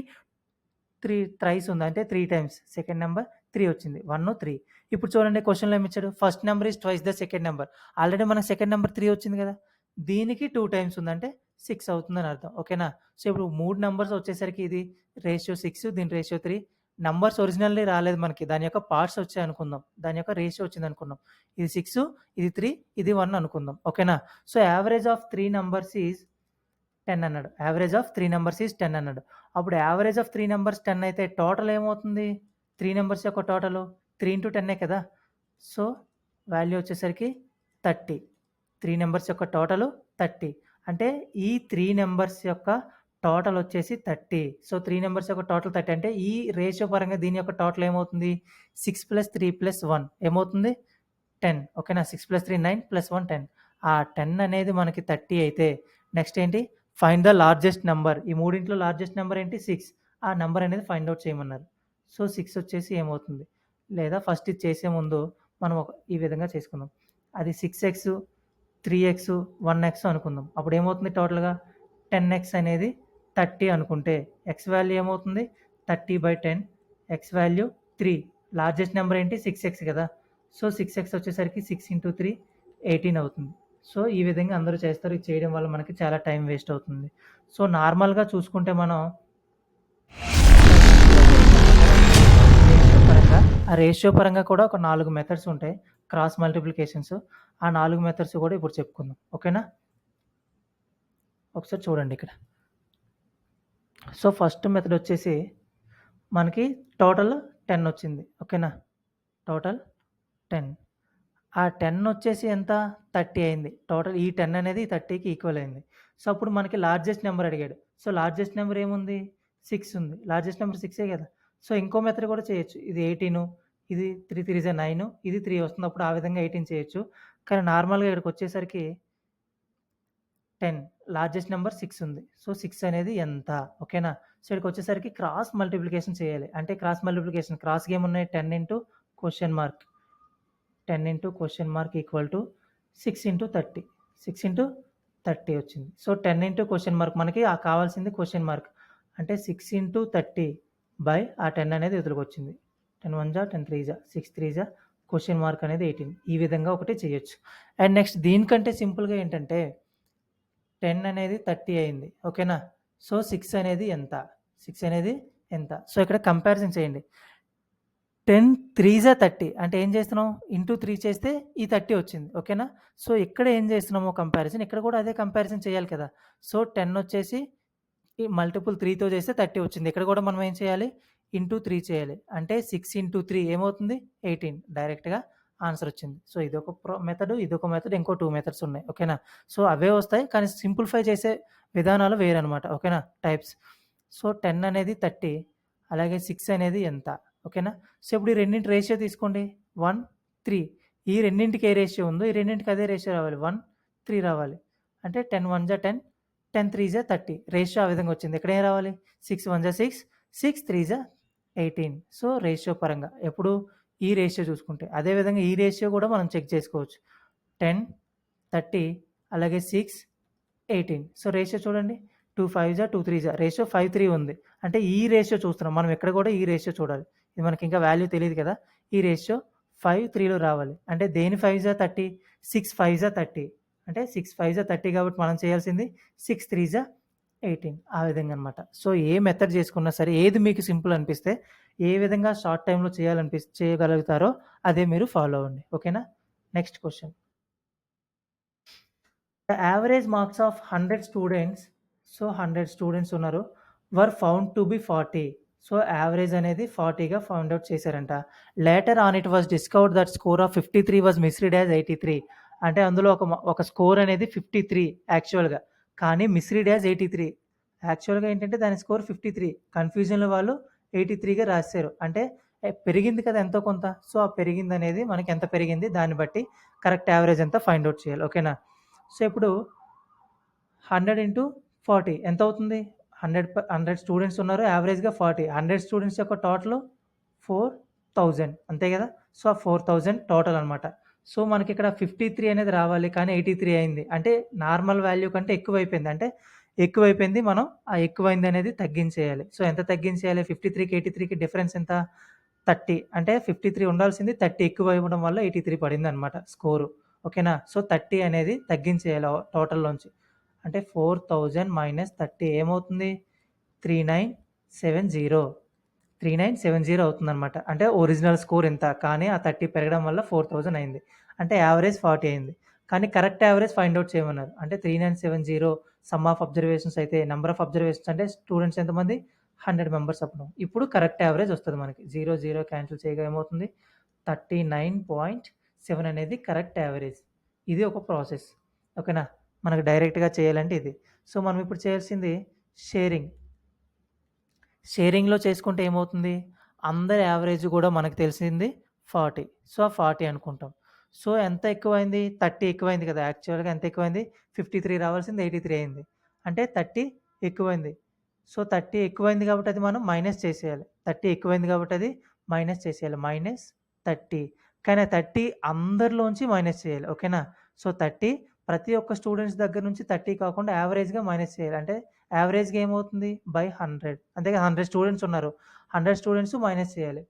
3 థ్రైస్ ఉంది. అంటే 3 టైమ్స్ సెకండ్ నెంబర్ 3 వచ్చింది. 1 3. ఇప్పుడు చూడండి క్వెషన్‌లో ఏమి ఇచ్చాడు first number is twice the second number. Already మనకు సెకండ్ నెంబర్ 3 వచ్చింది కదా. దీనికి 2 టైమ్స్ ఉంది. అంటే 6 అవుతుందని అర్థం ఓకేనా. సో ఇప్పుడు 3 నంబర్స్ వచ్చేసరికి ఇది రేషియో 6 దీని రేషియో 3. నంబర్స్ ఒరిజినల్లీ రాలేదు మనకి. దాని యొక్క పార్ట్స్ వచ్చాయి అనుకుందాం. దాని యొక్క రేషియో వచ్చింది అనుకుందాం. ఇది 6 ఇది 3 ఇది 1 అనుకుందాం ఓకేనా. So average of 3 numbers is 10 అన్నాడు. యావరేజ్ ఆఫ్ 3 నంబర్స్ ఈజ్ 10 అన్నాడు. అప్పుడు యావరేజ్ ఆఫ్ 3 నంబర్స్ 10 అయితే టోటల్ ఏమవుతుంది 3 నంబర్స్ యొక్క టోటల్ 3 ఇంటూ 10 కదా. సో వాల్యూ వచ్చేసరికి 30. 3 నంబర్స్ యొక్క టోటల్ 30. అంటే ఈ 3 నంబర్స్ యొక్క టోటల్ వచ్చేసి 30. సో 3 నంబర్స్ యొక్క టోటల్ 30 అంటే ఈ రేషియో పరంగా దీని యొక్క టోటల్ ఏమవుతుంది 6 + 3 + 1 ఏమవుతుంది 10 ఓకేనా. 6 + 3 9 + 1 10. ఆ 10 అనేది మనకి 30 అయితే నెక్స్ట్ ఏంటి ఫైండ్ ద లార్జెస్ట్ నంబర్. ఈ మూడింట్లో లార్జెస్ట్ నెంబర్ ఏంటి 6. ఆ నెంబర్ అనేది ఫైండ్ అవుట్ చేయమన్నారు. సో 6 వచ్చేసి ఏమవుతుంది లేదా ఫస్ట్ ఇది చేసే ముందు మనం ఈ విధంగా చేసుకుందాం. అది 6x 3x 1x అనుకుందాం. అప్పుడు ఏమవుతుంది టోటల్‌గా 10x అనేది 30 అనుకుంటే x వాల్యూ ఏమవుతుంది 30/10. x value 3. లార్జెస్ట్ నెంబర్ ఏంటి 6x కదా. సో 6x వచ్చేసరికి 6 × 3 18 అవుతుంది. సో ఈ విధంగా అందరూ చేస్తారు. ఇది చేయడం వల్ల మనకి చాలా టైం వేస్ట్ అవుతుంది. సో నార్మల్‌గా చూసుకుంటే మనం ఆ రేషియో పరంగా కూడా ఒక 4 మెథడ్స్ ఉంటాయి. Cross multiplications. ఆ 4 మెథడ్స్ కూడా ఇప్పుడు చెప్పుకుందాం ఓకేనా. ఒకసారి చూడండి ఇక్కడ. సో ఫస్ట్ మెథడ్ వచ్చేసి మనకి టోటల్ 10 వచ్చింది ఓకేనా. టోటల్ 10. ఆ 10 వచ్చేసి ఎంత 30 అయింది. టోటల్ ఈ 10 అనేది 30కి ఈక్వల్ అయింది. సో అప్పుడు మనకి లార్జెస్ట్ నెంబర్ అడిగాడు. సో లార్జెస్ట్ నెంబర్ ఏముంది 6 ఉంది. లార్జెస్ట్ నెంబర్ 6 కదా. సో ఇంకో మెథడ్ కూడా చేయొచ్చు. ఇది 18 ఇది 3 3 జా 9 ఇది 3 వస్తుంది. అప్పుడు ఆ విధంగా 18 చేయొచ్చు. కానీ నార్మల్‌గా ఇక్కడికి వచ్చేసరికి 10 లార్జెస్ట్ నెంబర్ 6 ఉంది. సో 6 అనేది ఎంత ఓకేనా. సో ఇక్కడికి వచ్చేసరికి క్రాస్ మల్టిప్లికేషన్ చేయాలి. అంటే క్రాస్ మల్టిప్లికేషన్ క్రాస్‌గా ఏమున్నాయి 10 × question mark 10 × question mark equal to 6 × 30. 6 × 30 వచ్చింది. సో 10 × క్వెషన్ మార్క్ మనకి కావాల్సింది క్వెషన్ మార్క్. అంటే 6 × 30 బై ఆ 10 అనేది ఎదురుకొచ్చింది. 10 1 జా 10 3 జా 6 3 జా క్వెషన్ మార్క్ అనేది 18. ఈ విధంగా ఒకటి చేయొచ్చు. అండ్ నెక్స్ట్ దీనికంటే సింపుల్‌గా ఏంటంటే 10 అనేది 30 అయింది ఓకేనా. సో 6 అనేది ఎంత 6 అనేది ఎంత. సో ఇక్కడ కంపారిజన్ చేయండి. 10 3జా 30 అంటే ఏం చేస్తున్నాం? ఇంటూ 3 చేస్తే ఈ 30 వచ్చింది. ఓకేనా? సో, ఇక్కడ ఏం చేస్తున్నామో కంపారిజన్ ఇక్కడ కూడా అదే కంపారిజన్ చేయాలి కదా! సో, 10 వచ్చేసి ఈ మల్టిపుల్ 3తో చేస్తే 30 వచ్చింది. ఇక్కడ కూడా మనం ఏం చేయాలి? ఇంటూ 3 చేయాలి. అంటే 6 ఇంటూ 3 ఏమవుతుంది? 18 డైరెక్ట్‌గా ఆన్సర్ వచ్చింది. సో, ఇదొక మెథడ్, ఇదొక మెథడ్, ఇంకో 2 మెథడ్స్ ఉన్నాయి. ఓకేనా? సో, అవే వస్తాయి. కానీ సింప్లిఫై చేసే విధానాలు వేరనమాట. ఓకేనా? టైప్స్. సో, 10 అనేది 30 అలాగే 6 అనేది ఎంత? ఓకేనా? సో, ఇప్పుడు ఈ రెండింటి రేషియో తీసుకోండి. 1, 3 ఈ రెండింటికి ఏ రేషియో ఉందో ఈ రెండింటికి అదే రేషియో రావాలి. 1, 3 రావాలి. అంటే 10 1 జా 10, 10 3 జా 30 రేషియో ఆ విధంగా వచ్చింది. ఇక్కడ ఏం రావాలి? 6 1 జా 6, 6 3 జా 18. సో, రేషియో పరంగా ఎప్పుడు ఈ రేషియో చూసుకుంటే. అదేవిధంగా ఈ రేషియో కూడా మనం చెక్ చేసుకోవచ్చు. 10, 30 అలాగే 6, 18. సో, రేషియో చూడండి. 2 5 జా 2 3 జా రేషియో 5 3 ఉంది. అంటే ఈ రేషియో చూస్తున్నాం. మనం ఇక్కడ కూడా ఈ రేషియో చూడాలి. ఇది మనకి ఇంకా వాల్యూ తెలీదు కదా! ఈ రేషియో 5 3లో రావాలి. అంటే దేని 5 జా 30, 6 5 జా 30 అంటే 6 5 జా 30 కాబట్టి మనం చేయాల్సింది 6 3 జా 18 ఆ విధంగా అనమాట. సో, ఏ మెథడ్ చేసుకున్నా సరే ఏది మీకు సింపుల్ అనిపిస్తే, ఏ విధంగా షార్ట్ టైమ్‌లో చేయగలుగుతారో అదే మీరు ఫాలో అవ్వండి. ఓకేనా? Next question. The average marks of 100 students, so 100 students ఉన్నారు, were found to be 40. So, average అనేది 40గా ఫౌండ్ ఔట్ చేశారంట. Later on it was discovered that score of 53 was misread as 83. అంటే అందులో ఒక స్కోర్ అనేది 53 యాక్చువల్‌గా. కానీ మిస్‌రీడ్ యాస్ 83. యాక్చువల్‌గా ఏంటంటే దాని స్కోర్ 53. కన్‌ఫ్యూజన్‌లో వాళ్ళు 83గా రాసేశారు. అంటే పెరిగింది కదా ఎంతో కొంత. సో, ఆ పెరిగిందనేది మనకి ఎంత పెరిగింది దాన్ని బట్టి కరెక్ట్ యావరేజ్ ఎంత ఫైండ్ ఔట్ చేయాలి. ఓకేనా? సో, ఇప్పుడు 100 ఇంటూ 40 ఎంతవుతుంది? 100 స్టూడెంట్స్ ఉన్నారు. యావరేజ్‌గా 40. 100 స్టూడెంట్స్ యొక్క టోటలు 4000 అంతే గదా! సో, ఆ 4000 టోటల్ అనమాట. సో, మనకిక్కడ 53 అనేది రావాలి. కానీ 83 అయింది. అంటే నార్మల్ వాల్యూ కంటే ఎక్కువైపోయింది. అంటే ఎక్కువైపోయింది. మనం ఆ ఎక్కువైంది అనేది తగ్గించేయాలి. సో, ఎంత తగ్గించేయాలి? 53కి 83కి డిఫరెన్స్ ఎంత? 30 అంటే 53 ఉండాల్సింది 30 ఎక్కువ ఇవ్వడం వల్ల 83 పడిందనమాట స్కోరు. ఓకేనా? సో, 30 అనేది తగ్గించేయాలి టోటల్‌లోంచి. అంటే 4000 మైనస్ 30 ఏమవుతుంది? 3970. 3970 అవుతుందనమాట. అంటే ఒరిజినల్ స్కోర్ ఇంత. కానీ ఆ 30 పెరగడం వల్ల 4000 అయింది. అంటే యావరేజ్ 40 అయింది. కానీ కరెక్ట్ యావరేజ్ ఫైండ్ ఔట్ చేయమన్నారు. అంటే 3970 సమ్ ఆఫ్ అబ్జర్వేషన్స్ అయితే నంబర్ ఆఫ్ అబ్జర్వేషన్స్ అంటే స్టూడెంట్స్ ఎంతమంది? 100 మెంబర్స్ అప్పుడు. ఇప్పుడు కరెక్ట్ యావరేజ్ వస్తది మనకి. 0 0 క్యాన్సిల్ చేయగా ఏమవుతుంది? 39.7 అనేది కరెక్ట్ యావరేజ్. ఇది ఒక ప్రాసెస్. ఓకేనా? మనకు డైరెక్ట్‌గా చేయాలంటే ఇది. సో, మనం ఇప్పుడు చేయాల్సింది షేరింగ్. షేరింగ్‌లో చేసుకుంటే ఏమవుతుంది? అందరి యావరేజ్ గూడా మనకు తెలిసింది 40. సో, ఆ 40 అనుకుంటాం. సో, ఎంత ఎక్కువైంది? 30 ఎక్కువైంది కదా! యాక్చువల్‌గా ఎంత ఎక్కువైంది? 53 రావాల్సింది 83 అయింది. అంటే 30 ఎక్కువైంది. సో, 30 ఎక్కువైంది కాబట్టి అది మనం మైనస్ చేసేయాలి. 30 ఎక్కువైంది కాబట్టి అది మైనస్ చేసేయాలి. మైనస్ 30 కానీ ఆ 30 అందరిలోంచి మైనస్ చేయాలి. ఓకేనా? సో, 30 ప్రతి ఒక్క స్టూడెంట్స్ దగ్గర నుంచి 30 కాకుండా యావరేజ్‌గా మైనస్ చేయాలి. అంటే యావరేజ్‌గా ఏమవుతుంది? బై 100 అంతేగా 100 స్టూడెంట్స్ ఉన్నారు. 100 స్టూడెంట్స్ మైనస్ చేయాలి.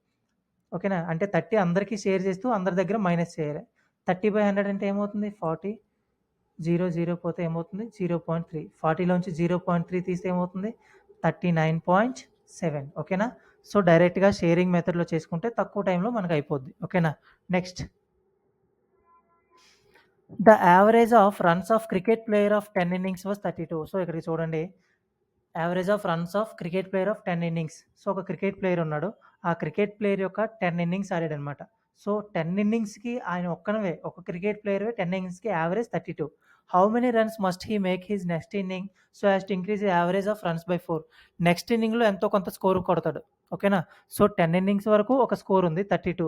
ఓకేనా? అంటే 30 అందరికి షేర్ చేస్తూ అందరి దగ్గర మైనస్ చేయాలి. 30/100 అంటే ఏమవుతుంది? 40 0 0 పోతే ఏమవుతుంది? 0.3 40లోంచి 0.3 తీస్తే ఏమవుతుంది? 39.7 ఓకేనా? సో, డైరెక్ట్‌గా షేరింగ్ మెథడ్‌లో చేసుకుంటే తక్కువ టైంలో మనకు అయిపోద్ది. ఓకేనా? Next. The average of runs of cricket player of 10 innings was 32. So, ఇక్కడికి చూడండి. Average of runs of cricket player of 10 innings. So, ఒక క్రికెట్ ప్లేయర్ ఉన్నాడు. ఆ క్రికెట్ ప్లేయర్ యొక్క 10 ఇన్నింగ్స్ ఆడాడనమాట. సో, 10 ఇన్నింగ్స్‌కి ఆయన ఒక క్రికెట్ ప్లేయర్‌వే 10 ఇన్నింగ్స్‌కి average 32. How many runs must he make his next inning so as to increase the average of runs by 4. Next ఇన్నింగ్‌లో ఎంతో కొంత స్కోర్ కొడతాడు. ఓకేనా? సో, 10 ఇన్నింగ్స్ వరకు ఒక స్కోర్ ఉంది 32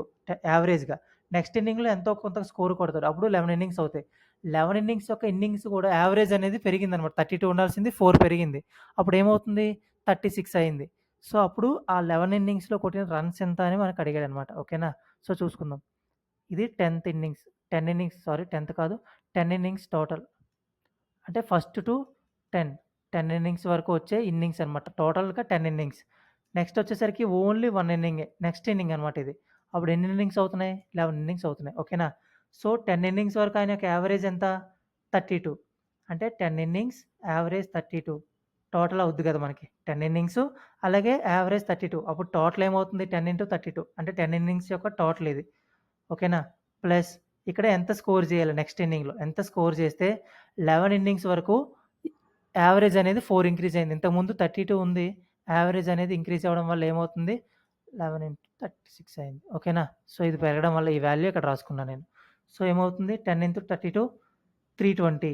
యావరేజ్‌గా. నెక్స్ట్ ఇన్నింగ్‌లో ఎంతో కొంత స్కోర్ కొడతాడు. అప్పుడు 11 ఇన్నింగ్స్ అవుతాయి. 11 ఇన్నింగ్స్ యొక్క ఇన్నింగ్స్ కూడా యావరేజ్ అనేది పెరిగిందనమాట. 32 ఉండాల్సింది 4 పెరిగింది. అప్పుడేమవుతుంది? 36 అయింది. సో, అప్పుడు ఆ 11 ఇన్నింగ్స్‌లో కొట్టిన రన్స్ ఎంత అని మనకు అడిగాడనమాట. ఓకేనా? సో, చూసుకుందాం. ఇది 10థ్ ఇన్నింగ్స్. 10 ఇన్నింగ్స్ సారీ 10థ్ కాదు. 10 ఇన్నింగ్స్ టోటల్. అంటే ఫస్ట్ టు 10. 10 ఇన్నింగ్స్ వరకు వచ్చే ఇన్నింగ్స్ అనమాట. టోటల్‌గా 10 ఇన్నింగ్స్. నెక్స్ట్ వచ్చేసరికి ఓన్లీ 1 ఇన్నింగే. నెక్స్ట్ ఇన్నింగ్ అనమాట ఇది. అప్పుడు ఎన్ని ఇన్నింగ్స్ అవుతున్నాయి? 11 ఇన్నింగ్స్ అవుతున్నాయి. ఓకేనా? సో, 10 ఇన్నింగ్స్ వరకు ఆయన యొక్క యావరేజ్ ఎంత? 32. అంటే 10 ఇన్నింగ్స్ యావరేజ్ 32. టోటల్ అవుద్ది కదా మనకి 10 ఇన్నింగ్స్ అలాగే యావరేజ్ 32 అప్పుడు టోటల్ ఏమవుతుంది 10 ఇంటూ 32 అంటే 10 ఇన్నింగ్స్ యొక్క టోటల్ ఇది ఓకేనా ప్లస్ ఇక్కడ ఎంత స్కోర్ చేయాలి నెక్స్ట్ ఇన్నింగ్లో ఎంత స్కోర్ చేస్తే 11 ఇన్నింగ్స్ వరకు యావరేజ్ అనేది 4 ఇంక్రీజ్ అయింది ఇంతకుముందు 32 ఉంది యావరేజ్ అనేది ఇంక్రీజ్ అవ్వడం వల్ల ఏమవుతుంది 11 ఇంటూ 36 అయింది ఓకేనా సో ఇది పెరగడం వల్ల ఈ వాల్యూ ఇక్కడ రాసుకున్నాను నేను సో ఏమవుతుంది 10 ఇంటూ 32 320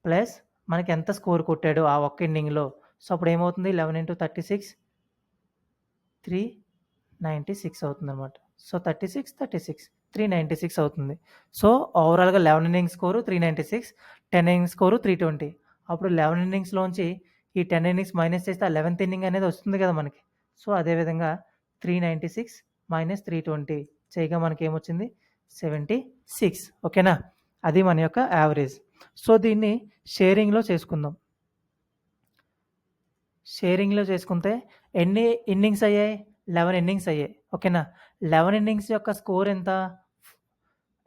ప్లస్ మనకి ఎంత స్కోర్ కొట్టాడు ఆ ఒక్క ఇన్నింగ్లో సో అప్పుడు ఏమవుతుంది 11 ఇంటూ 36 396 అవుతుంది అనమాట సో 36 396 అవుతుంది సో ఓవరాల్గా 11 ఇన్నింగ్స్ స్కోరు 396 10 ఇన్నింగ్స్ స్కోరు 320 అప్పుడు 11 ఇన్నింగ్స్లోంచి ఈ 10 ఇన్నింగ్స్ మైనస్ చేస్తే ఆ 11th ఇన్నింగ్ అనేది వస్తుంది కదా మనకి సో అదేవిధంగా 396 మైనస్ 320 చేయగా మనకి ఏమొచ్చింది 76 ఓకేనా అది మన యొక్క యావరేజ్ సో దీన్ని షేరింగ్లో చేసుకుందాం షేరింగ్లో చేసుకుంటే ఎన్ని ఇన్నింగ్స్ అయ్యాయి 11 ఇన్నింగ్స్ అయ్యాయి ఓకేనా 11 ఇన్నింగ్స్ యొక్క స్కోర్ ఎంత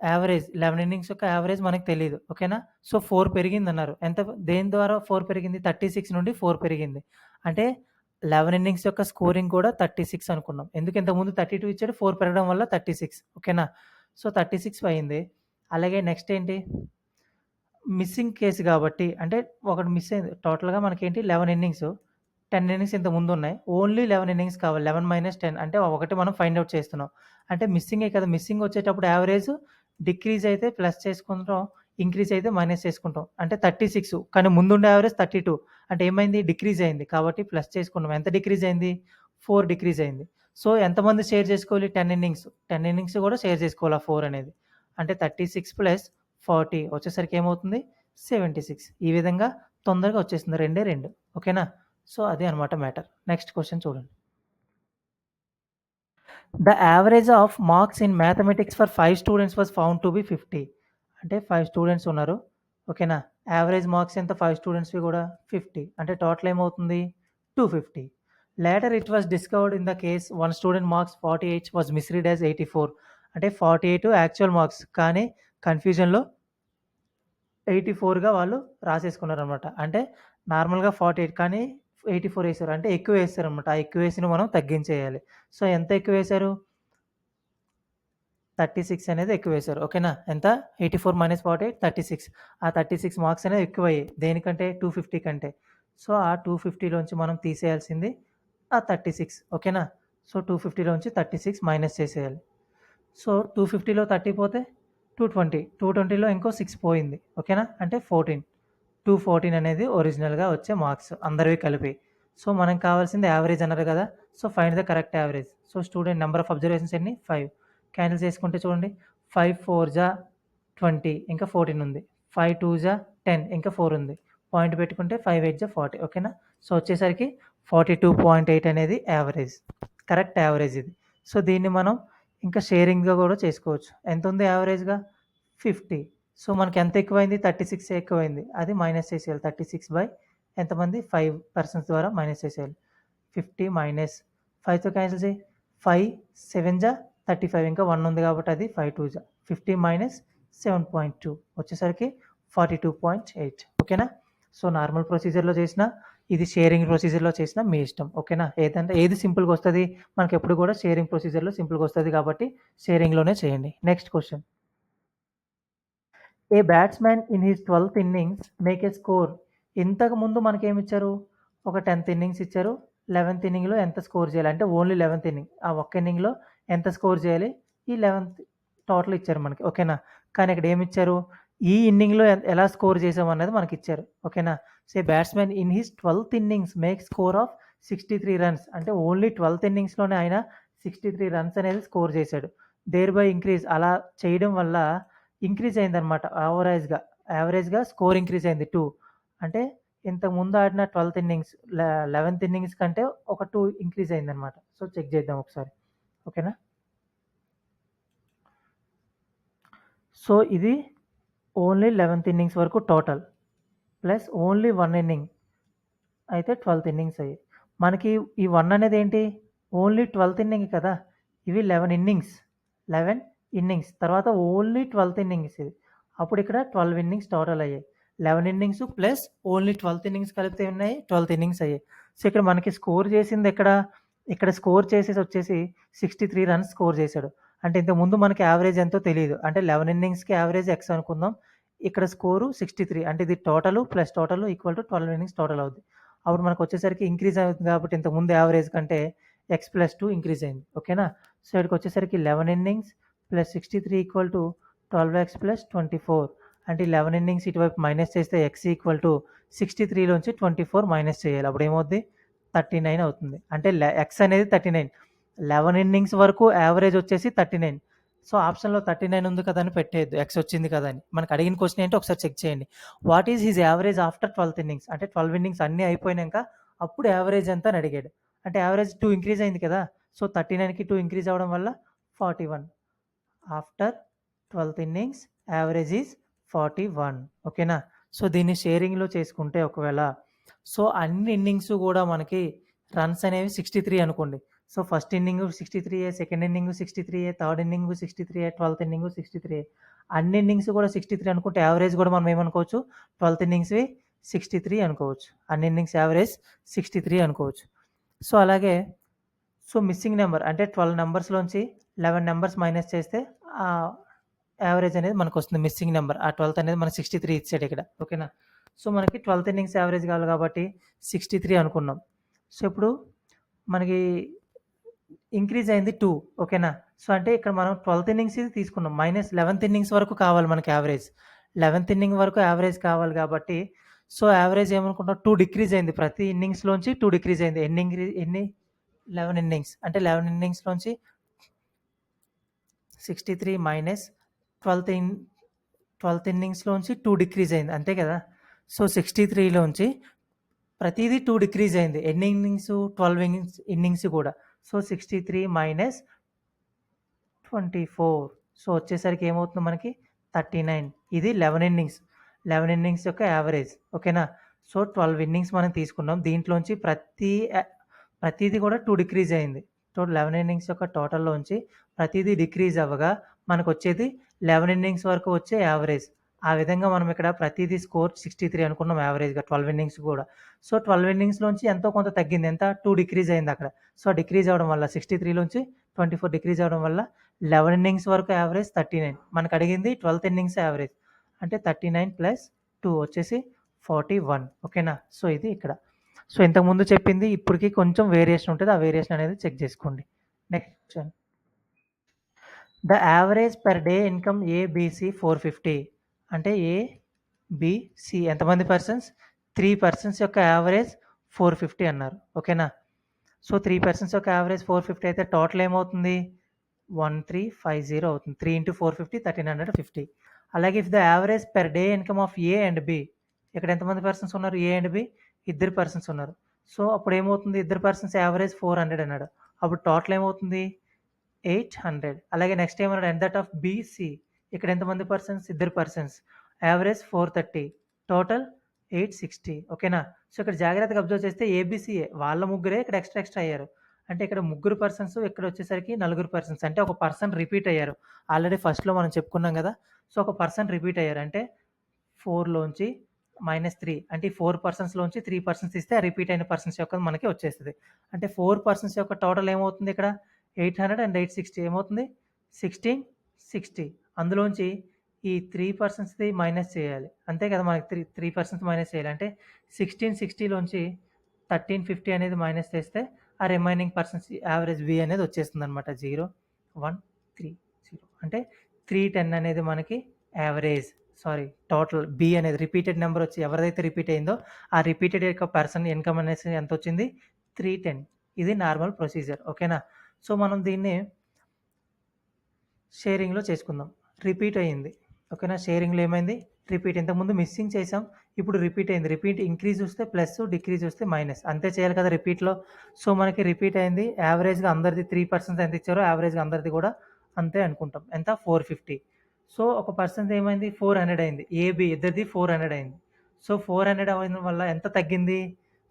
యావరేజ్ 11 ఇన్నింగ్స్ యొక్క యావరేజ్ మనకు తెలియదు ఓకేనా సో 4 పెరిగింది అన్నారు ఎంత దేని ద్వారా 4 పెరిగింది 36 నుండి 4 పెరిగింది అంటే 11 ఇన్నింగ్స్ యొక్క స్కోరింగ్ కూడా 36 అనుకున్నాం ఎందుకు ఇంతకుముందు 32 ఇచ్చాడు 4 పెరగడం వల్ల 36 ఓకేనా సో 36 అయింది అలాగే నెక్స్ట్ ఏంటి మిస్సింగ్ కేసు కాబట్టి అంటే ఒకటి మిస్ అయింది టోటల్గా మనకేంటి 11 ఇన్నింగ్స్ 10 ఇన్నింగ్స్ ఇంత ముందు ఉన్నాయి ఓన్లీ 11 ఇన్నింగ్స్ కావాలి 11 మైనస్ 10 అంటే ఒకటి మనం ఫైండ్ అవుట్ చేస్తున్నాం అంటే మిస్సింగే కదా మిస్సింగ్ వచ్చేటప్పుడు యావరేజ్ డిక్రీజ్ అయితే ప్లస్ చేసుకుంటాం ఇంక్రీజ్ అయితే మైనస్ చేసుకుంటాం అంటే 36 కానీ ముందుండే యావరేజ్ 32 అంటే ఏమైంది డిక్రీజ్ అయింది కాబట్టి ప్లస్ చేసుకున్నాం ఎంత డిక్రీజ్ అయింది 4 డిక్రీజ్ అయింది సో ఎంతమంది షేర్ చేసుకోవాలి 10 ఇన్నింగ్స్ కూడా షేర్ చేసుకోవాలి 4 అనేది అంటే 36 ప్లస్ 40 వచ్చేసరికి ఏమవుతుంది 76 ఈ విధంగా తొందరగా వచ్చేస్తుంది 2 ఓకేనా సో అదే అనమాట మ్యాటర్ నెక్స్ట్ క్వశ్చన్ చూడండి the average of marks in mathematics for 5 students was found to B 50 అంటే 5 స్టూడెంట్స్ ఉన్నారు ఓకేనా యావరేజ్ మార్క్స్ ఎంత 5 స్టూడెంట్స్వి కూడా 50 అంటే టోటల్ ఏమవుతుంది 250 later it was discovered in the case 1 student marks 48 was misread as 84 అంటే 48 యాక్చువల్ మార్క్స్ కానీ కన్ఫ్యూజన్లో 84గా వాళ్ళు రాసేసుకున్నారు అనమాట అంటే నార్మల్గా 48 కానీ 84 వేసారు అంటే ఎక్కువ వేస్తారు అనమాట ఆ ఎక్కువ వేసిన మనం తగ్గించేయాలి సో ఎంత ఎక్కువ వేశారు 36 అనేది ఎక్కువ వేశారు ఓకేనా ఎంత 84 మైనస్ 48 36 ఆ 36 మార్క్స్ అనేది ఎక్కువ అయ్యాయి దేనికంటే 250 కంటే సో ఆ 250లోంచి మనం తీసేయాల్సింది ఆ 36 ఓకేనా సో 250లోంచి 36 మైనస్ చేసేయాలి సో 250లో 30 పోతే 220లో ఇంకో 6 పోయింది ఓకేనా అంటే 214 అనేది ఒరిజినల్గా వచ్చే మార్క్స్ అందరివి కలిపి సో మనకు కావాల్సింది యావరేజ్ అన్నారు కదా so find the correct average so student number of observations ఎన్ని 5 క్యాన్సిల్ చేసుకుంటే చూడండి 5 4 జా 20 ఇంకా 14 ఉంది 5 2 జా 10 ఇంకా 4 ఉంది పాయింట్ పెట్టుకుంటే 5 8 జా 40 ఓకేనా సో వచ్చేసరికి 42.8 అనేది యావరేజ్ కరెక్ట్ యావరేజ్ ఇది సో దీన్ని మనం ఇంకా షేరింగ్గా కూడా చేసుకోవచ్చు ఎంత ఉంది యావరేజ్గా 50 సో మనకి ఎంత ఎక్కువైంది 36 ఎక్కువైంది అది మైనస్ చేసేయాలి 36 బై ఎంతమంది 5 పర్సన్స్ ద్వారా మైనస్ చేసేయాలి 50 మైనస్ 5తో క్యాన్సిల్ చేయి 5 7 జా 35 ఇంకా 1 ఉంది కాబట్టి అది 5 2 జా 50 మైనస్ 7.2 వచ్చేసరికి 42.8 ఓకేనా సో నార్మల్ ప్రొసీజర్లో చేసిన ఇది షేరింగ్ ప్రొసీజర్లో చేసిన మీ ఇష్టం ఓకేనా ఏదంటే ఏది సింపుల్గా వస్తుంది మనకి ఎప్పుడు కూడా షేరింగ్ ప్రొసీజర్లో సింపుల్గా వస్తుంది కాబట్టి షేరింగ్లోనే చేయండి next question A batsmen in his 12th innings make a score ఇంతకు ముందు మనకేమి ఇచ్చారు ఒక 10th ఇన్నింగ్స్ ఇచ్చారు 11th ఇన్నింగ్లో ఎంత స్కోర్ చేయాలి అంటే ఓన్లీ 11th ఇన్నింగ్ ఆ ఒక్క ఇన్నింగ్లో ఎంత స్కోర్ చేయాలి ఈ 11th టోటల్ ఇచ్చారు మనకి ఓకేనా కానీ ఇక్కడ ఏమి ఇచ్చారు ఈ ఇన్నింగ్లో ఎలా స్కోర్ చేసామన్నది మనకి ఇచ్చారు ఓకేనా say batsman in his 12th innings make score of 63 runs అంటే ఓన్లీ 12th ఇన్నింగ్స్లోనే ఆయన 63 రన్స్ అనేది స్కోర్ చేశాడు దేర్ బై ఇంక్రీజ్ అలా చేయడం వల్ల ఇంక్రీజ్ అయిందనమాట యావరేజ్గా స్కోర్ ఇంక్రీజ్ అయింది 2 అంటే ఇంతకు ముందు ఆడిన 12th ఇన్నింగ్స్ 11th ఇన్నింగ్స్ కంటే ఒక 2 ఇంక్రీజ్ అయిందనమాట సో చెక్ చేద్దాం ఒకసారి ఓకేనా సో ఇది ఓన్లీ 11th ఇన్నింగ్స్ వరకు టోటల్ ప్లస్ ఓన్లీ 1 ఇన్నింగ్ అయితే 12th ఇన్నింగ్స్ అయ్యాయి మనకి ఈ 1 అనేది ఏంటి ఓన్లీ 12th ఇన్నింగ్ కదా ఇవి 11 ఇన్నింగ్స్ తర్వాత ఓన్లీ 12th ఇన్నింగ్స్ ఇది అప్పుడు ఇక్కడ 12 ఇన్నింగ్స్ టోటల్ అయ్యాయి 11 ఇన్నింగ్స్ ప్లస్ ఓన్లీ 12థ్ ఇన్నింగ్స్ కలిపితే ఉన్నాయి 12థ్ ఇన్నింగ్స్ అయ్యాయి. సో, ఇక్కడ మనకి స్కోర్ చేసింది ఇక్కడ స్కోర్ చేసేసి వచ్చేసి 63 రన్స్ స్కోర్ చేశాడు. అంటే ఇంతకుముందు మనకి యావరేజ్ ఎంతో తెలీదు. అంటే 11 ఇన్నింగ్స్‌కి యావరేజ్ ఎక్స్ అనుకుందాం. ఇక్కడ స్కోరు 63 అంటే ఇది total plus total equal to 12 innings total అవుద్ది. అప్పుడు మనకొచ్చేసరికి ఇంక్రీజ్ అవుతుంది కాబట్టి ఇంతకుముందు యావరేజ్ కంటే ఎక్స్ ప్లస్ 2 ఇంక్రీజ్ అయింది. ఓకేనా? సో, ఇక్కడికొచ్చేసరికి 11 innings plus 63 equal to 12x plus 24 అంటే 11 ఇన్నింగ్స్ ఇటువైపు మైనస్ చేస్తే ఎక్స్ ఈక్వల్ టు 63 లోంచి 24 మైనస్ చేయాలి. అప్పుడు ఏమవుద్ది 39 అవుతుంది. అంటే ఎక్స్ అనేది 39. 11 ఇన్నింగ్స్ వరకు యావరేజ్ వచ్చేసి 39. సో, ఆప్షన్‌లో 39 ఉంది కదా అని పెట్టేయొద్దు. ఎక్స్ వచ్చింది కదా అని. మనకు అడిగిన క్వెషన్ ఏంటో ఒకసారి చెక్ చేయండి. What is his average after 12థ్ ఇన్నింగ్స్ అంటే 12 ఇన్నింగ్స్ అన్నీ అయిపోయినాక అప్పుడు యావరేజ్ ఎంత అని అడిగాడు. అంటే యావరేజ్ 2 ఇంక్రీజ్ అయింది కదా! సో, 39కి 2 ఇంక్రీజ్ అవ్వడం వల్ల 41. ఆఫ్టర్ 12థ్ ఇన్నింగ్స్ యావరేజ్ ఈజ్ 41. ఓకేనా? సో, దీన్ని షేరింగ్‌లో చేసుకుంటే ఒకవేళ సో, అన్ని ఇన్నింగ్స్ కూడా మనకి రన్స్ అనేవి 63 అనుకోండి. So, first inning 63 second inning 63 third inning 63 12థ్ ఇన్నింగ్ 63 అన్ని ఇన్నింగ్స్ కూడా 63 అనుకుంటే యావరేజ్ కూడా మనం ఏమనుకోవచ్చు 12థ్ ఇన్నింగ్స్‌వి 63 అనుకోవచ్చు. అన్ని ఇన్నింగ్స్ యావరేజ్ 63 అనుకోవచ్చు. సో, అలాగే మిస్సింగ్ నెంబర్ అంటే 12 నంబర్స్‌లోంచి 11 నంబర్స్ మైనస్ చేస్తే యావరేజ్ అనేది మనకొస్తుంది మిస్సింగ్ నెంబర్. ఆ 12థ్ అనేది మనకు 63 ఇచ్చాడు ఇక్కడ. ఓకేనా? సో, మనకి 12థ్ ఇన్నింగ్స్ యావరేజ్ కావాలి కాబట్టి 63 అనుకున్నాం. సో, ఇప్పుడు మనకి ఇంక్రీజ్ అయింది 2. ఓకేనా? సో, అంటే ఇక్కడ మనం 12థ్ ఇన్నింగ్స్ తీసుకున్నాం. మైనస్ 11థ్ ఇన్నింగ్స్ వరకు కావాలి మనకి యావరేజ్. 11థ్ ఇన్నింగ్ వరకు యావరేజ్ కావాలి కాబట్టి సో, యావరేజ్ ఏమనుకుంటాం 2 డిక్రీజ్ అయింది. ప్రతి ఇన్నింగ్స్‌లోంచి 2 డిక్రీజ్ అయింది. ఎన్ని 11 ఇన్నింగ్స్ అంటే 11 ఇన్నింగ్స్‌లోంచి 63 మైనస్ 12థ్ ఇన్నింగ్స్‌లోంచి 2 డిక్రీజ్ అయింది. అంతే కదా! సో, 63లోంచి ప్రతీదీ 2 డిక్రీజ్ అయింది. ఎన్ని ఇన్నింగ్స్ 12 ఇన్నింగ్స్ కూడా. సో, 63 మైనస్ 24 సో, వచ్చేసరికి ఏమవుతుంది మనకి 39 ఇది 11 ఇన్నింగ్స్. 11 ఇన్నింగ్స్ యొక్క యావరేజ్. ఓకేనా? సో, 12 ఇన్నింగ్స్ మనం తీసుకున్నాం. దీంట్లోంచి ప్రతీది కూడా 2 డిక్రీజ్ అయింది. 11 ఇన్నింగ్స్ యొక్క టోటల్‌లోంచి ప్రతీదీ డిక్రీజ్ అవ్వగా మనకొచ్చేది 11 ఇన్నింగ్స్ వరకు వచ్చే యావరేజ్. ఆ విధంగా మనం ఇక్కడ ప్రతీదీ స్కోర్ 63 అనుకున్నాం యావరేజ్‌గా 12 ఇన్నింగ్స్ కూడా. సో, 12 ఇన్నింగ్స్‌లోంచి ఎంతో కొంత తగ్గింది. ఎంత 2 డిక్రీజ్ అయింది అక్కడ. సో, డిక్రీజ్ అవ్వడం వల్ల 63లోంచి 24 డిక్రీజ్ అవ్వడం వల్ల 11 ఇన్నింగ్స్ వరకు యావరేజ్ 39. మనకు అడిగింది 12థ్ ఇన్నింగ్స్ యావరేజ్. అంటే 39 ప్లస్ 2 వచ్చేసి 41. ఓకేనా? సో, ఇది ఇక్కడ. సో, ఇంతకుముందు చెప్పింది ఇప్పటికి కొంచెం వేరియేషన్ ఉంటది. ఆ వేరియేషన్ అనేది చెక్ చేసుకోండి. Next question. The average per day income ABC 450 అంటే ఏబీసీ ఎంతమంది పర్సన్స్? 3 పర్సన్స్ యొక్క యావరేజ్ 450 అన్నారు. ఓకేనా? సో, 3 పర్సన్స్ యొక్క యావరేజ్ 450 అయితే టోటల్ ఏమవుతుంది? 1350 అవుతుంది. 3 ఇంటూ 450 1350. అలాగే if the average per day income of A and B ఇక్కడ ఎంతమంది పర్సన్స్ ఉన్నారు? ఏ అండ్ బి ఇద్దరు పర్సన్స్ ఉన్నారు. సో, అప్పుడు ఏమవుతుంది? ఇద్దరు పర్సన్స్ యావరేజ్ 400 అన్నాడు. అప్పుడు టోటల్ ఏమవుతుంది? 800. అలాగే నెక్స్ట్ ఏమన్నాడు? అండ్ దట్ ఆఫ్ బీసీ ఇక్కడ ఎంతమంది పర్సన్స్? ఇద్దరు పర్సన్స్. Average 430 total 860. ఓకేనా? సో, ఇక్కడ జాగ్రత్తగా అబ్జర్వ్ చేస్తే ఏబీసీఏ వాళ్ళ ముగ్గురే ఇక్కడ ఎక్స్ట్రా అయ్యారు. అంటే ఇక్కడ ముగ్గురు పర్సన్స్ ఇక్కడ వచ్చేసరికి నలుగురు పర్సన్స్ అంటే ఒక పర్సన్ రిపీట్ అయ్యారు. ఆల్రెడీ ఫస్ట్‌లో మనం చెప్పుకున్నాం కదా! సో, ఒక పర్సన్ రిపీట్ అయ్యారు. అంటే 4లోంచి -3 అంటే ఈ 4 పర్సన్స్‌లోంచి 3 పర్సన్స్ తీస్తే ఆ రిపీట్ అయిన పర్సన్స్ యొక్క మనకి వచ్చేస్తది. అంటే 4 పర్సన్స్ యొక్క టోటల్ ఏమవుతుంది ఇక్కడ? 800 అండ్ 860 ఏమవుతుంది? 1660 అందులోంచి ఈ 3 పర్సన్స్‌ది మైనస్ చేయాలి. అంతే కదా! మనకి 3 పర్సన్స్ మైనస్ చేయాలి. అంటే 1660లోంచి 1350 అనేది మైనస్ చేస్తే ఆ రిమైనింగ్ పర్సన్స్ యావరేజ్ బి అనేది వచ్చేస్తుందనమాట. 0, 1, 3, 0 అంటే 310 అనేది మనకి యావరేజ్ టోటల్ బి అనేది రిపీటెడ్ నెంబర్ వచ్చి ఎవరిదైతే రిపీట్ అయిందో ఆ రిపీటెడ్ యొక్క పర్సన్ ఇన్‌కమ్ అనేసి ఎంత వచ్చింది? 310 ఇది నార్మల్ ప్రొసీజర్. ఓకేనా? సో, మనం దీన్ని షేరింగ్‌లో చేసుకుందాం. రిపీట్ అయింది. ఓకేనా? షేరింగ్‌లో ఏమైంది? రిపీట్ ఇంతకుముందు మిస్సింగ్ చేసాం. ఇప్పుడు రిపీట్ అయింది. రిపీట్ ఇంక్రీజ్ వస్తే ప్లస్, డిక్రీజ్ వస్తే మైనస్. అంతే చేయాలి కదా రిపీట్‌లో. సో, మనకి రిపీట్ అయింది. యావరేజ్‌గా అందరిది 3% ఎంత ఇచ్చారో యావరేజ్‌గా అందరిది కూడా అంతే అనుకుంటాం. ఎంత? 450. సో, ఒక పర్సన్‌ది ఏమైంది? 400 అయింది. ఏబి ఇద్దరిది 400 అయింది. సో, 400 అవ్వడం వల్ల ఎంత తగ్గింది?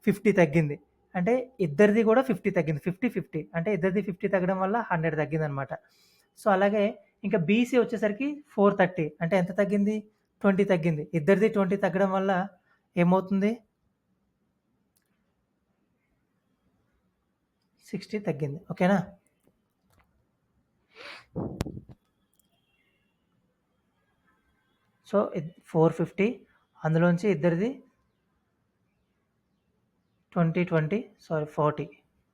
50 తగ్గింది. అంటే ఇద్దరిది కూడా 50 తగ్గింది. 50, 50 అంటే ఇద్దరిది 50 తగ్గడం వల్ల 100 తగ్గిందనమాట. సో, అలాగే ఇంకా బీసీ వచ్చేసరికి 430 అంటే ఎంత తగ్గింది? 20 తగ్గింది. ఇద్దరిది 20 తగ్గడం వల్ల ఏమవుతుంది? 60 తగ్గింది. ఓకేనా? సో 450 అందులోంచి ఇద్దరిది 40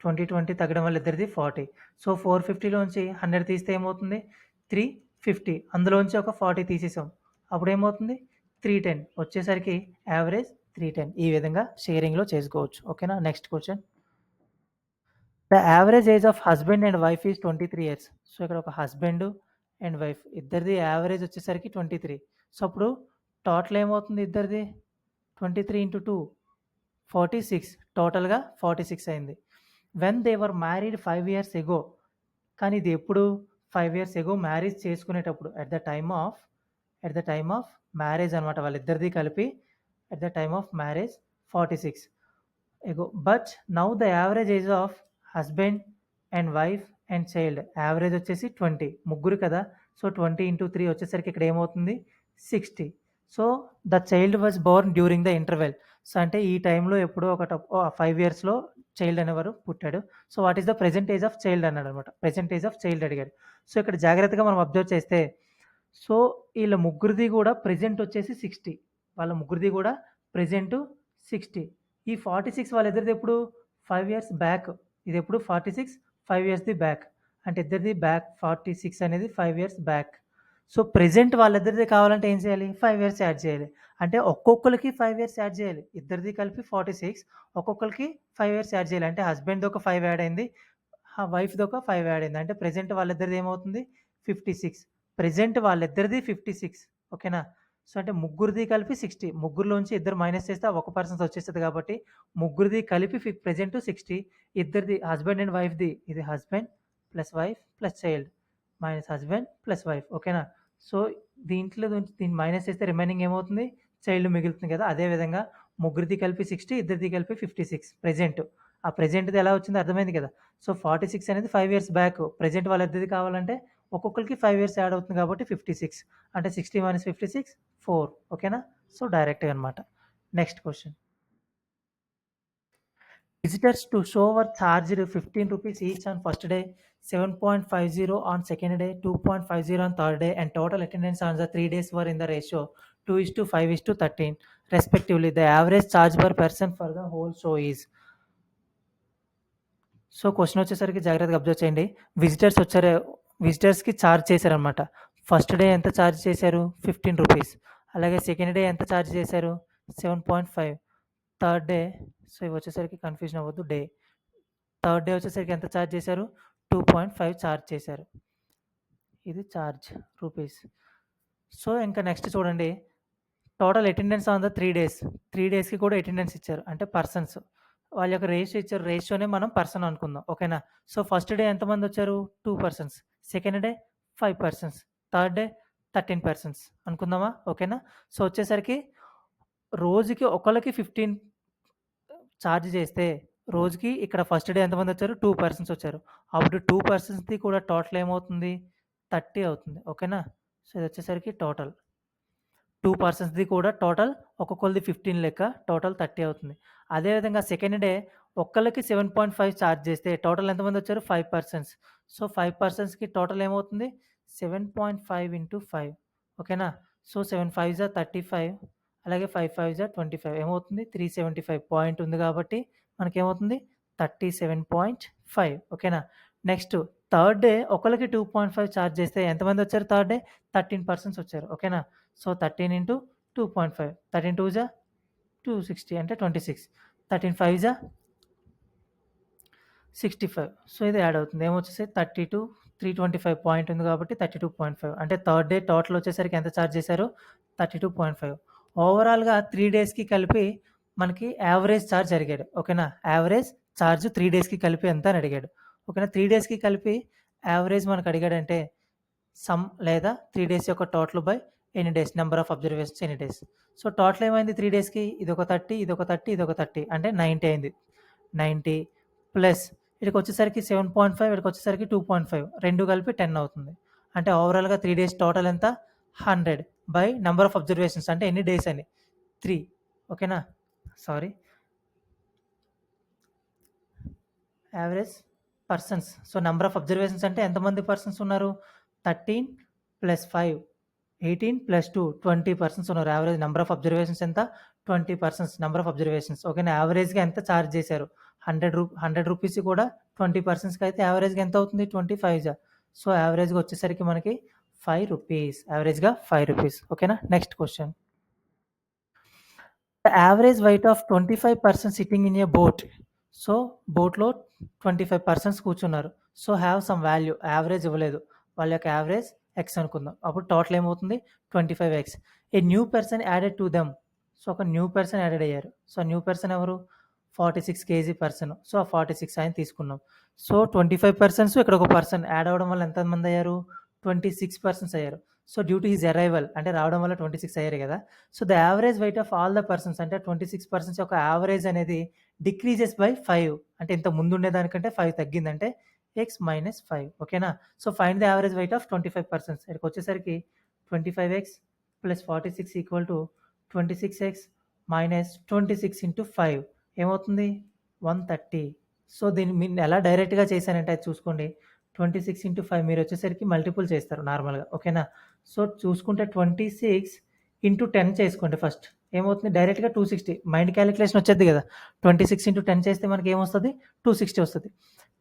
20 తగ్గడం వల్ల ఇద్దరిది 40. సో 450లోంచి 100 తీస్తే ఏమవుతుంది? 350 అందులోంచి ఒక 40 తీసేసాం. అప్పుడు ఏమవుతుంది? 310 వచ్చేసరికి యావరేజ్ 310. ఈ విధంగా షేరింగ్లో చేసుకోవచ్చు. ఓకేనా? Next question. The average age of husband and wife is 23 years. So ఇక్కడ ఒక హస్బెండ్ అండ్ వైఫ్ ఇద్దరిది యావరేజ్ వచ్చేసరికి 23. సో అప్పుడు టోటల్ ఏమవుతుంది ఇద్దరిది? 23 ఇంటూ 2 46. టోటల్గా 46 అయింది. When they were married 5 years ఎగో. కానీ ఇది ఎప్పుడు? 5 years ఎగో మ్యారేజ్ చేసుకునేటప్పుడు at the time of marriage అనమాట. వాళ్ళిద్దరిది కలిపి at the time of marriage 46 ago. But now the average age of husband and wife and child average వచ్చేసి 20. ముగ్గురు కదా. సో 20 ఇంటూ 3 వచ్చేసరికి ఇక్కడ ఏమవుతుంది? 60. So the child was Born during the interval. So అంటే ఈ టైంలో ఎప్పుడో 5 yearsలో చైల్డ్ అనేవారు పుట్టాడు. So what is the present age of child అన్నాడు అనమాట. ప్రెజెంట్ ఏజ్ ఆఫ్ చైల్డ్ అడిగాడు. సో ఇక్కడ జాగ్రత్తగా మనం అబ్జర్వ్ చేస్తే సో వీళ్ళ ముగ్గురిది కూడా ప్రెజెంట్ వచ్చేసి 60. వాళ్ళ ముగ్గురిది కూడా ప్రెజెంట్ 60. ఈ 46 వాళ్ళిద్దరిది ఎప్పుడు? 5 years బ్యాక్. ఇది ఎప్పుడు? 46 5 yearsది బ్యాక్. అంటే ఇద్దరిది బ్యాక్ 46 అనేది 5 years బ్యాక్. సో ప్రెజెంట్ వాళ్ళిద్దరిది కావాలంటే ఏం చేయాలి? 5 years యాడ్ చేయాలి. అంటే ఒక్కొక్కరికి 5 years యాడ్ చేయాలి. ఇద్దరిది కలిపి 46 ఒక్కొక్కరికి 5 years యాడ్ చేయాలి. అంటే హస్బెండ్ది ఒక 5 యాడ్ అయింది, వైఫ్ది ఒక 5 యాడ్ అయింది. అంటే ప్రెజెంట్ వాళ్ళిద్దరిది ఏమవుతుంది? 56. ప్రెజెంట్ వాళ్ళిద్దరిది 56. ఓకేనా? సో అంటే ముగ్గురిది కలిపి 60. ముగ్గురులోంచి ఇద్దరు మైనస్ చేస్తే ఒక పర్సన్స్ వచ్చేస్తుంది కాబట్టి ముగ్గురిది కలిపి ప్రెజెంట్ 60. ఇద్దరిది హస్బెండ్ అండ్ వైఫ్ది ఇది husband plus wife plus child minus husband plus wife. ఓకేనా? సో దీన్ని మైనస్ చేస్తే రిమైనింగ్ ఏమవుతుంది? చైల్డ్ మిగులుతుంది కదా. అదేవిధంగా ముగ్గురిది కలిపి 60 ఇద్దరిది కలిపి 56 ప్రెజెంట్. ఆ ప్రెజెంట్ది ఎలా వచ్చిందో అర్థమైంది కదా. సో 46 అనేది 5 years బ్యాక్. ప్రెజెంట్ వాళ్ళిద్దరిది కావాలంటే ఒక్కొక్కరికి 5 years యాడ్ అవుతుంది కాబట్టి 56. అంటే 60 - 56 4. ఓకేనా? సో డైరెక్ట్గా అనమాట. Next question. Visitors to show were charged 15 rupees each on first day, 7.50 on second day, 2.50 on third day, and total attendance on the 3 days were in the ratio 2:5:13 respectively. The average charge per person for the whole show is. So question వచ్చేసరికి జాగ్రత్తగా అబ్జర్వ్ చేయండి. విజిటర్స్కి ఛార్జ్ చేశారనమాట. ఫస్ట్ డే ఎంత ఛార్జ్ చేశారు? 15 రూపీస్. అలాగే సెకండ్ డే ఎంత ఛార్జ్ చేశారు? 7.5. థర్డ్ డే, సో ఇవి వచ్చేసరికి కన్ఫ్యూజన్ అవ్వద్దు. థర్డ్ డే వచ్చేసరికి ఎంత ఛార్జ్ చేశారు? 2.5 ఛార్జ్ చేశారు. ఇది ఛార్జ్ రూపీస్. సో ఇంకా నెక్స్ట్ చూడండి, total attendance on the 3 days. 3 daysకి కూడా అటెండెన్స్ ఇచ్చారు, అంటే పర్సన్స్. వాళ్ళ యొక్క రేషియో ఇచ్చారు, రేషియోనే మనం పర్సన్ అనుకుందాం. ఓకేనా? సో ఫస్ట్ డే ఎంతమంది వచ్చారు? 2 persons. Second day 5 persons. Third day 13 persons అనుకుందామా? ఓకేనా? సో వచ్చేసరికి రోజుకి ఒకళ్ళకి 15 ఛార్జ్ చేస్తే రోజుకి ఇక్కడ ఫస్ట్ డే ఎంతమంది వచ్చారు? 2 persons వచ్చారు. అప్పుడు 2 personsది కూడా టోటల్ ఏమవుతుంది? 30 అవుతుంది. ఓకేనా? సో ఇది వచ్చేసరికి టోటల్ 2 personsది కూడా టోటల్ ఒక్కొక్కరిది 15 లెక్క టోటల్ 30 అవుతుంది. అదేవిధంగా సెకండ్ డే ఒక్కళ్ళకి 7.5 ఛార్జ్ చేస్తే టోటల్ ఎంతమంది వచ్చారు? 5 persons. సో 5 personsకి టోటల్ ఏమవుతుంది? 7.5 × 5. ఓకేనా? సో 7 5s are 35, అలాగే 5 5s are 25. ఏమవుతుంది? 375 పాయింట్ ఉంది కాబట్టి మనకేమవుతుంది? 37.5. ఓకేనా? నెక్స్ట్ థర్డ్ డే ఒకళ్ళకి 2.5 ఛార్జ్ చేస్తే ఎంతమంది వచ్చారు? థర్డ్ డే 13 persons వచ్చారు. ఓకేనా? సో 13 × 2.5. 13 2s are 260 అంటే 26. 13 5s are 65. సో ఇది యాడ్ అవుతుంది. ఏమొచ్చేసి 32 325 పాయింట్ ఉంది కాబట్టి 32.5. అంటే థర్డ్ డే టోటల్ వచ్చేసరికి ఎంత ఛార్జ్ చేశారు? 32.5. ఓవరాల్గా 3 daysకి కలిపి మనకి యావరేజ్ ఛార్జ్ అడిగాడు. ఓకేనా? యావరేజ్ ఛార్జ్ 3 daysకి కలిపి ఎంత అని అడిగాడు. ఓకేనా? 3 daysకి కలిపి యావరేజ్ మనకు అడిగాడంటే సమ్ లేదా 3 days యొక్క టోటల్ బై ఎన్ని డేస్, నెంబర్ ఆఫ్ అబ్జర్వేషన్స్ ఎన్ని డేస్. సో టోటల్ ఏమైంది 3 daysకి? ఇదొక 30 ఇదొక 30 ఇదొక 30 అంటే 90 అయింది. 90 ప్లస్ ఇక్కడికి వచ్చేసరికి 7.5 ఇక్కడికి వచ్చేసరికి 2.5 రెండు కలిపి 10 అవుతుంది. అంటే ఓవరాల్గా 3 days టోటల్ ఎంత? 100. బై నంబర్ ఆఫ్ అబ్జర్వేషన్స్ అంటే ఎన్ని డేస్ అని 3 ఓకేనా sorry average persons so number of observations అంటే ఎంతమంది పర్సన్స్ ఉన్నారు 13 ప్లస్ 5 18 ప్లస్ 2 20 పర్సన్స్ ఉన్నారు యావరేజ్ నెంబర్ ఆఫ్ అబ్జర్వేషన్స్ ఎంత 20 పర్సన్స్ నెంబర్ ఆఫ్ అబ్జర్వేషన్స్ ఓకేనా యావరేజ్గా ఎంత ఛార్జ్ చేశారు 100 రూపీస్ కూడా 20 పర్సన్స్కి అయితే యావరేజ్గా ఎంత అవుతుంది 25 సో యావరేజ్గా వచ్చేసరికి మనకి 5 రూపీస్ యావరేజ్గా 5 రూపీస్ ఓకేనా next question the average weight of 25 persons sitting in a boat so బోట్లో 25 పర్సన్స్ కూర్చున్నారు so have some value average ఇవ్వలేదు వాళ్ళ యొక్క యావరేజ్ ఎక్స్ అనుకుందాం అప్పుడు టోటల్ ఏమవుతుంది 25x a new person added to them so ఒక న్యూ పర్సన్ యాడెడ్ అయ్యారు సో న్యూ పర్సన్ ఎవరు 46 కేజీ పర్సన్ సో ఆ 46 ఆయన తీసుకున్నాం సో 25 పర్సన్స్ ఇక్కడ ఒక పర్సన్ యాడ్ అవ్వడం వల్ల ఎంతమంది అయ్యారు 26 పర్సన్స్ అయ్యారు so due to his arrival అంటే రావడం వల్ల 26 అయ్యారు కదా so the average weight of all the persons అంటే 26 పర్సన్స్ యొక్క యావరేజ్ అనేది డిక్రీజెస్ బై 5 అంటే ఇంత ముందు ఉండేదానికంటే 5 తగ్గిందంటే x minus 5 ఓకేనా so find the average weight of 25 persons ఇక్కడికి వచ్చేసరికి 25x plus 46 equal to 26x minus 26 into 5 ఏమవుతుంది 130 సో దీన్ని మీరు ఎలా డైరెక్ట్గా చేశానంటే అది చూసుకోండి 26 ఇంటూ 5 మీరు వచ్చేసరికి మల్టిపుల్ చేస్తారు నార్మల్గా ఓకేనా సో చూసుకుంటే 26 ఇంటూ 10 చేసుకోండి ఫస్ట్ ఏమవుతుంది డైరెక్ట్గా 260 మైండ్ క్యాలిక్యులేషన్ వచ్చేది కదా 26 ఇంటూ 10 చేస్తే మనకి ఏమొస్తుంది 260 వస్తుంది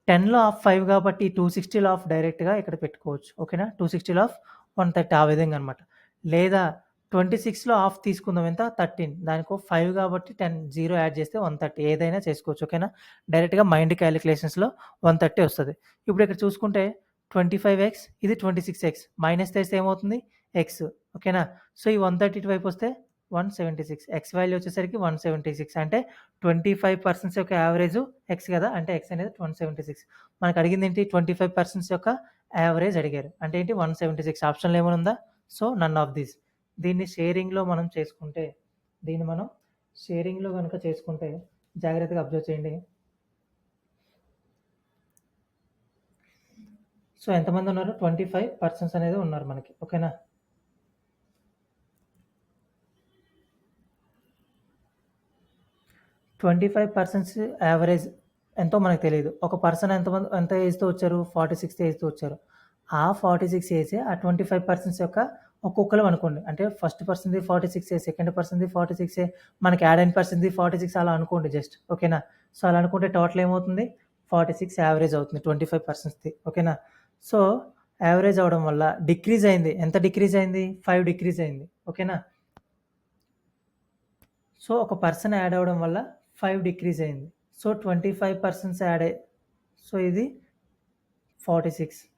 10లో ఆఫ్ 5 కాబట్టి 260లో ఆఫ్ డైరెక్ట్గా ఇక్కడ పెట్టుకోవచ్చు ఓకేనా 260లో ఆఫ్ 130 ఆ విధంగా అనమాట లేదా 26లో ఆఫ్ తీసుకుందాం ఎంత 13 దానికో 5 కాబట్టి 0 యాడ్ చేస్తే 130 ఏదైనా చేసుకోవచ్చు ఓకేనా డైరెక్ట్గా మైండ్ క్యాలిక్యులేషన్స్లో 130 వస్తుంది ఇప్పుడు ఇక్కడ చూసుకుంటే 25x ఇది 26x మైనస్ చేస్తే ఏమవుతుంది ఎక్స్ ఓకేనా సో ఈ 130 వైపు వస్తే 176 ఎక్స్ వాల్యూ వచ్చేసరికి 176 అంటే 25 పర్సన్స్ యొక్క యావరేజ్ ఎక్స్ కదా అంటే ఎక్స్ అనేది 176 మనకు అడిగింది ఏంటి 25 పర్సన్స్ యొక్క యావరేజ్ అడిగారు అంటే ఏంటి 176 ఆప్షన్లో ఏమైనా ఉందా సో నన్ ఆఫ్ దిస్ దీన్ని షేరింగ్లో మనం చేసుకుంటే దీన్ని మనం షేరింగ్లో కనుక చేసుకుంటే జాగ్రత్తగా అబ్జర్వ్ చేయండి సో ఎంతమంది ఉన్నారు 25 పర్సన్స్ అనేది ఉన్నారు మనకి ఓకేనా 25 పర్సన్స్ యావరేజ్ ఎంతో మనకు తెలియదు ఒక పర్సన్ ఎంత ఏజ్తో వచ్చారు 46 ఏజ్తో వచ్చారు ఆ 46 ఏజ్ ఆ 25 పర్సన్స్ యొక్క ఒక్కొక్కరు అనుకోండి అంటే ఫస్ట్ పర్సన్ది 46 సెకండ్ పర్సన్ది 46 మనకి యాడ్ అయిన పర్సన్ది 46 అలా అనుకోండి జస్ట్ ఓకేనా సో అలా అనుకుంటే టోటల్ ఏమవుతుంది 46 యావరేజ్ అవుతుంది 25 పర్సన్స్ది ఓకేనా సో యావరేజ్ అవడం వల్ల డిక్రీజ్ అయింది ఎంత డిక్రీజ్ అయింది 5 డిక్రీజ్ అయింది ఓకేనా సో ఒక పర్సన్ యాడ్ అవ్వడం వల్ల 5 డిక్రీజ్ అయింది సో 25 పర్సన్స్ యాడ్ అయ్యి సో ఇది 46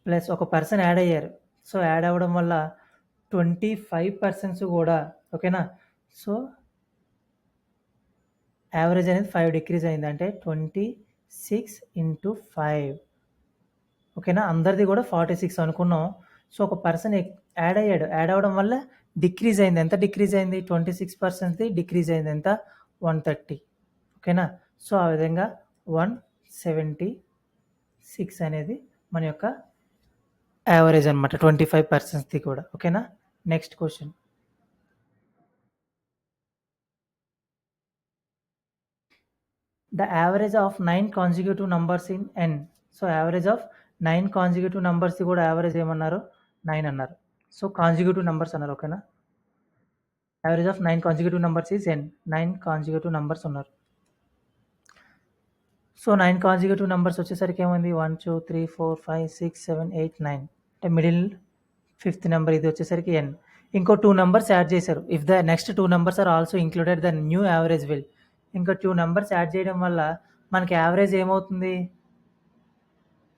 ప్లస్ ఒక పర్సన్ యాడ్ అయ్యారు సో యాడ్ అవ్వడం వల్ల 25 పర్సన్స్ కూడా ఓకేనా సో యావరేజ్ అనేది 5 డిక్రీజ్ అయింది అంటే 26 ఇంటూ 5 ఓకేనా అందరిది కూడా 46 అనుకున్నాం సో ఒక పర్సన్ యాడ్ అయ్యాడు యాడ్ అవ్వడం వల్ల డిక్రీజ్ అయింది ఎంత డిక్రీజ్ అయింది 26% డిక్రీజ్ అయింది ఎంత 130 ఓకేనా సో ఆ విధంగా 176 అనేది మన యొక్క యావరేజ్ అనమాట 25%ది కూడా ఓకేనా next question the average of 9 consecutive numbers in n so average of 9 consecutive numbers కూడా యావరేజ్ ఏమన్నారు 9 అన్నారు సో కాన్సిక్యూటివ్ నంబర్స్ అన్నారు ఓకేనా average of 9 consecutive numbers is n 9 consecutive numbers ఉన్నారు సో 9 కాన్సిక్యూటివ్ నంబర్స్ వచ్చేసరికి ఏమైంది 1 2 3 4 5 6 7 8 9 అంటే మిడిల్ 5th నెంబర్ ఇది వచ్చేసరికి n ఇంకో 2 నెంబర్స్ యాడ్ చేశారు if the next 2 numbers are also included the new average will ఇంకా 2 నెంబర్స్ యాడ్ చేయడం వల్ల మనకి యావరేజ్ ఏమవుతుంది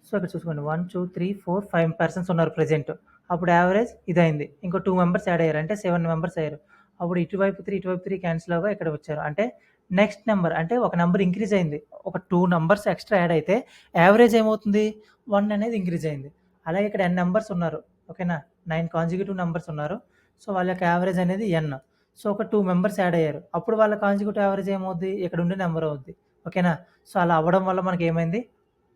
సో ఇక్కడ చూసుకోండి 1 2 3 4 5 పర్సన్స్ ఉన్నారు ప్రెజెంట్ అప్పుడు యావరేజ్ ఇదైంది ఇంకో 2 మెంబర్స్ యాడ్ అయ్యారు అంటే 7 మెంబర్స్ అయ్యారు అప్పుడు ఇటువైపు 3 క్యాన్సిల్ అవగా ఇక్కడ వచ్చారు అంటే నెక్స్ట్ నెంబర్ అంటే ఒక నెంబర్ ఇంక్రీజ్ అయింది ఒక 2 నెంబర్స్ ఎక్స్ట్రా యాడ్ అయితే యావరేజ్ ఏమవుతుంది 1 అనేది ఇంక్రీజ్ అయింది అలాగే ఇక్కడ n నెంబర్స్ ఉన్నారు ఓకేనా 9 కాన్సిక్యూటివ్ నెంబర్స్ ఉన్నారు సో వాళ్ళ యొక్క యావరేజ్ అనేది n సో ఒక 2 మెంబర్స్ యాడ్ అయ్యారు అప్పుడు వాళ్ళ కాన్సిక్యూటివ్ యావరేజ్ ఏమవుద్ది ఇక్కడ ఉండే నెంబర్ అవుద్ది ఓకేనా సో అలా అవ్వడం వల్ల మనకి ఏమైంది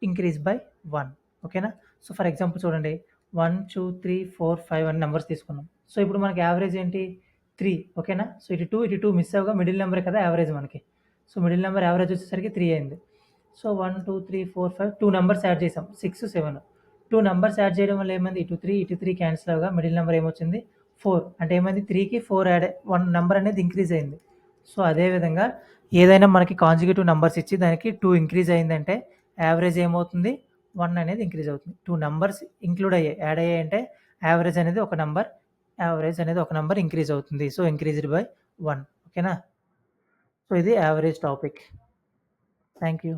ఇంక్రీజ్ బై 1 ఓకేనా? సో, ఫర్ ఎగ్జాంపుల్ చూడండి 1, 2, 3, 4, 5 అని నంబర్స్ తీసుకున్నాం. సో, ఇప్పుడు మనకి యావరేజ్ ఏంటి 3 ఓకేనా? సో, ఇటు 2 మిస్ అవ్వగా మిడిల్ నంబరే కదా యావరేజ్ మనకి. సో, మిడిల్ నంబర్ యావరేజ్ వచ్చేసరికి 3 అయింది. సో, 1, 2, 3, 4, 5 2 నంబర్స్ యాడ్ చేసాం 6, 7. 2 నంబర్స్ యాడ్ చేయడం వల్ల ఏమైంది ఇటు 3 క్యాన్సిల్ అవ్వగా మిడిల్ నంబర్ ఏమొచ్చింది 4. అంటే ఏమైంది 3కి 4 యాడ్ 1 నంబర్ అనేది ఇంక్రీజ్ అయింది. సో, అదే విధంగా ఏదైనా మనకి కాంజుగేటివ్ నంబర్స్ ఇచ్చి దానికి 2 ఇంక్రీజ్ అయిందంటే యావరేజ్ ఏమవుతుంది 1 అనేది ఇంక్రీజ్ అవుతుంది. 2 నంబర్స్ ఇంక్లూడ్ అయ్యాయి. యాడ్ అయ్యాయంటే యావరేజ్ అనేది ఒక నంబర్ ఇంక్రీజ్ అవుతుంది. సో, ఇంక్రీజ్డ్ బై 1 ఓకేనా? సో, ఇది యావరేజ్ టాపిక్. Thank you.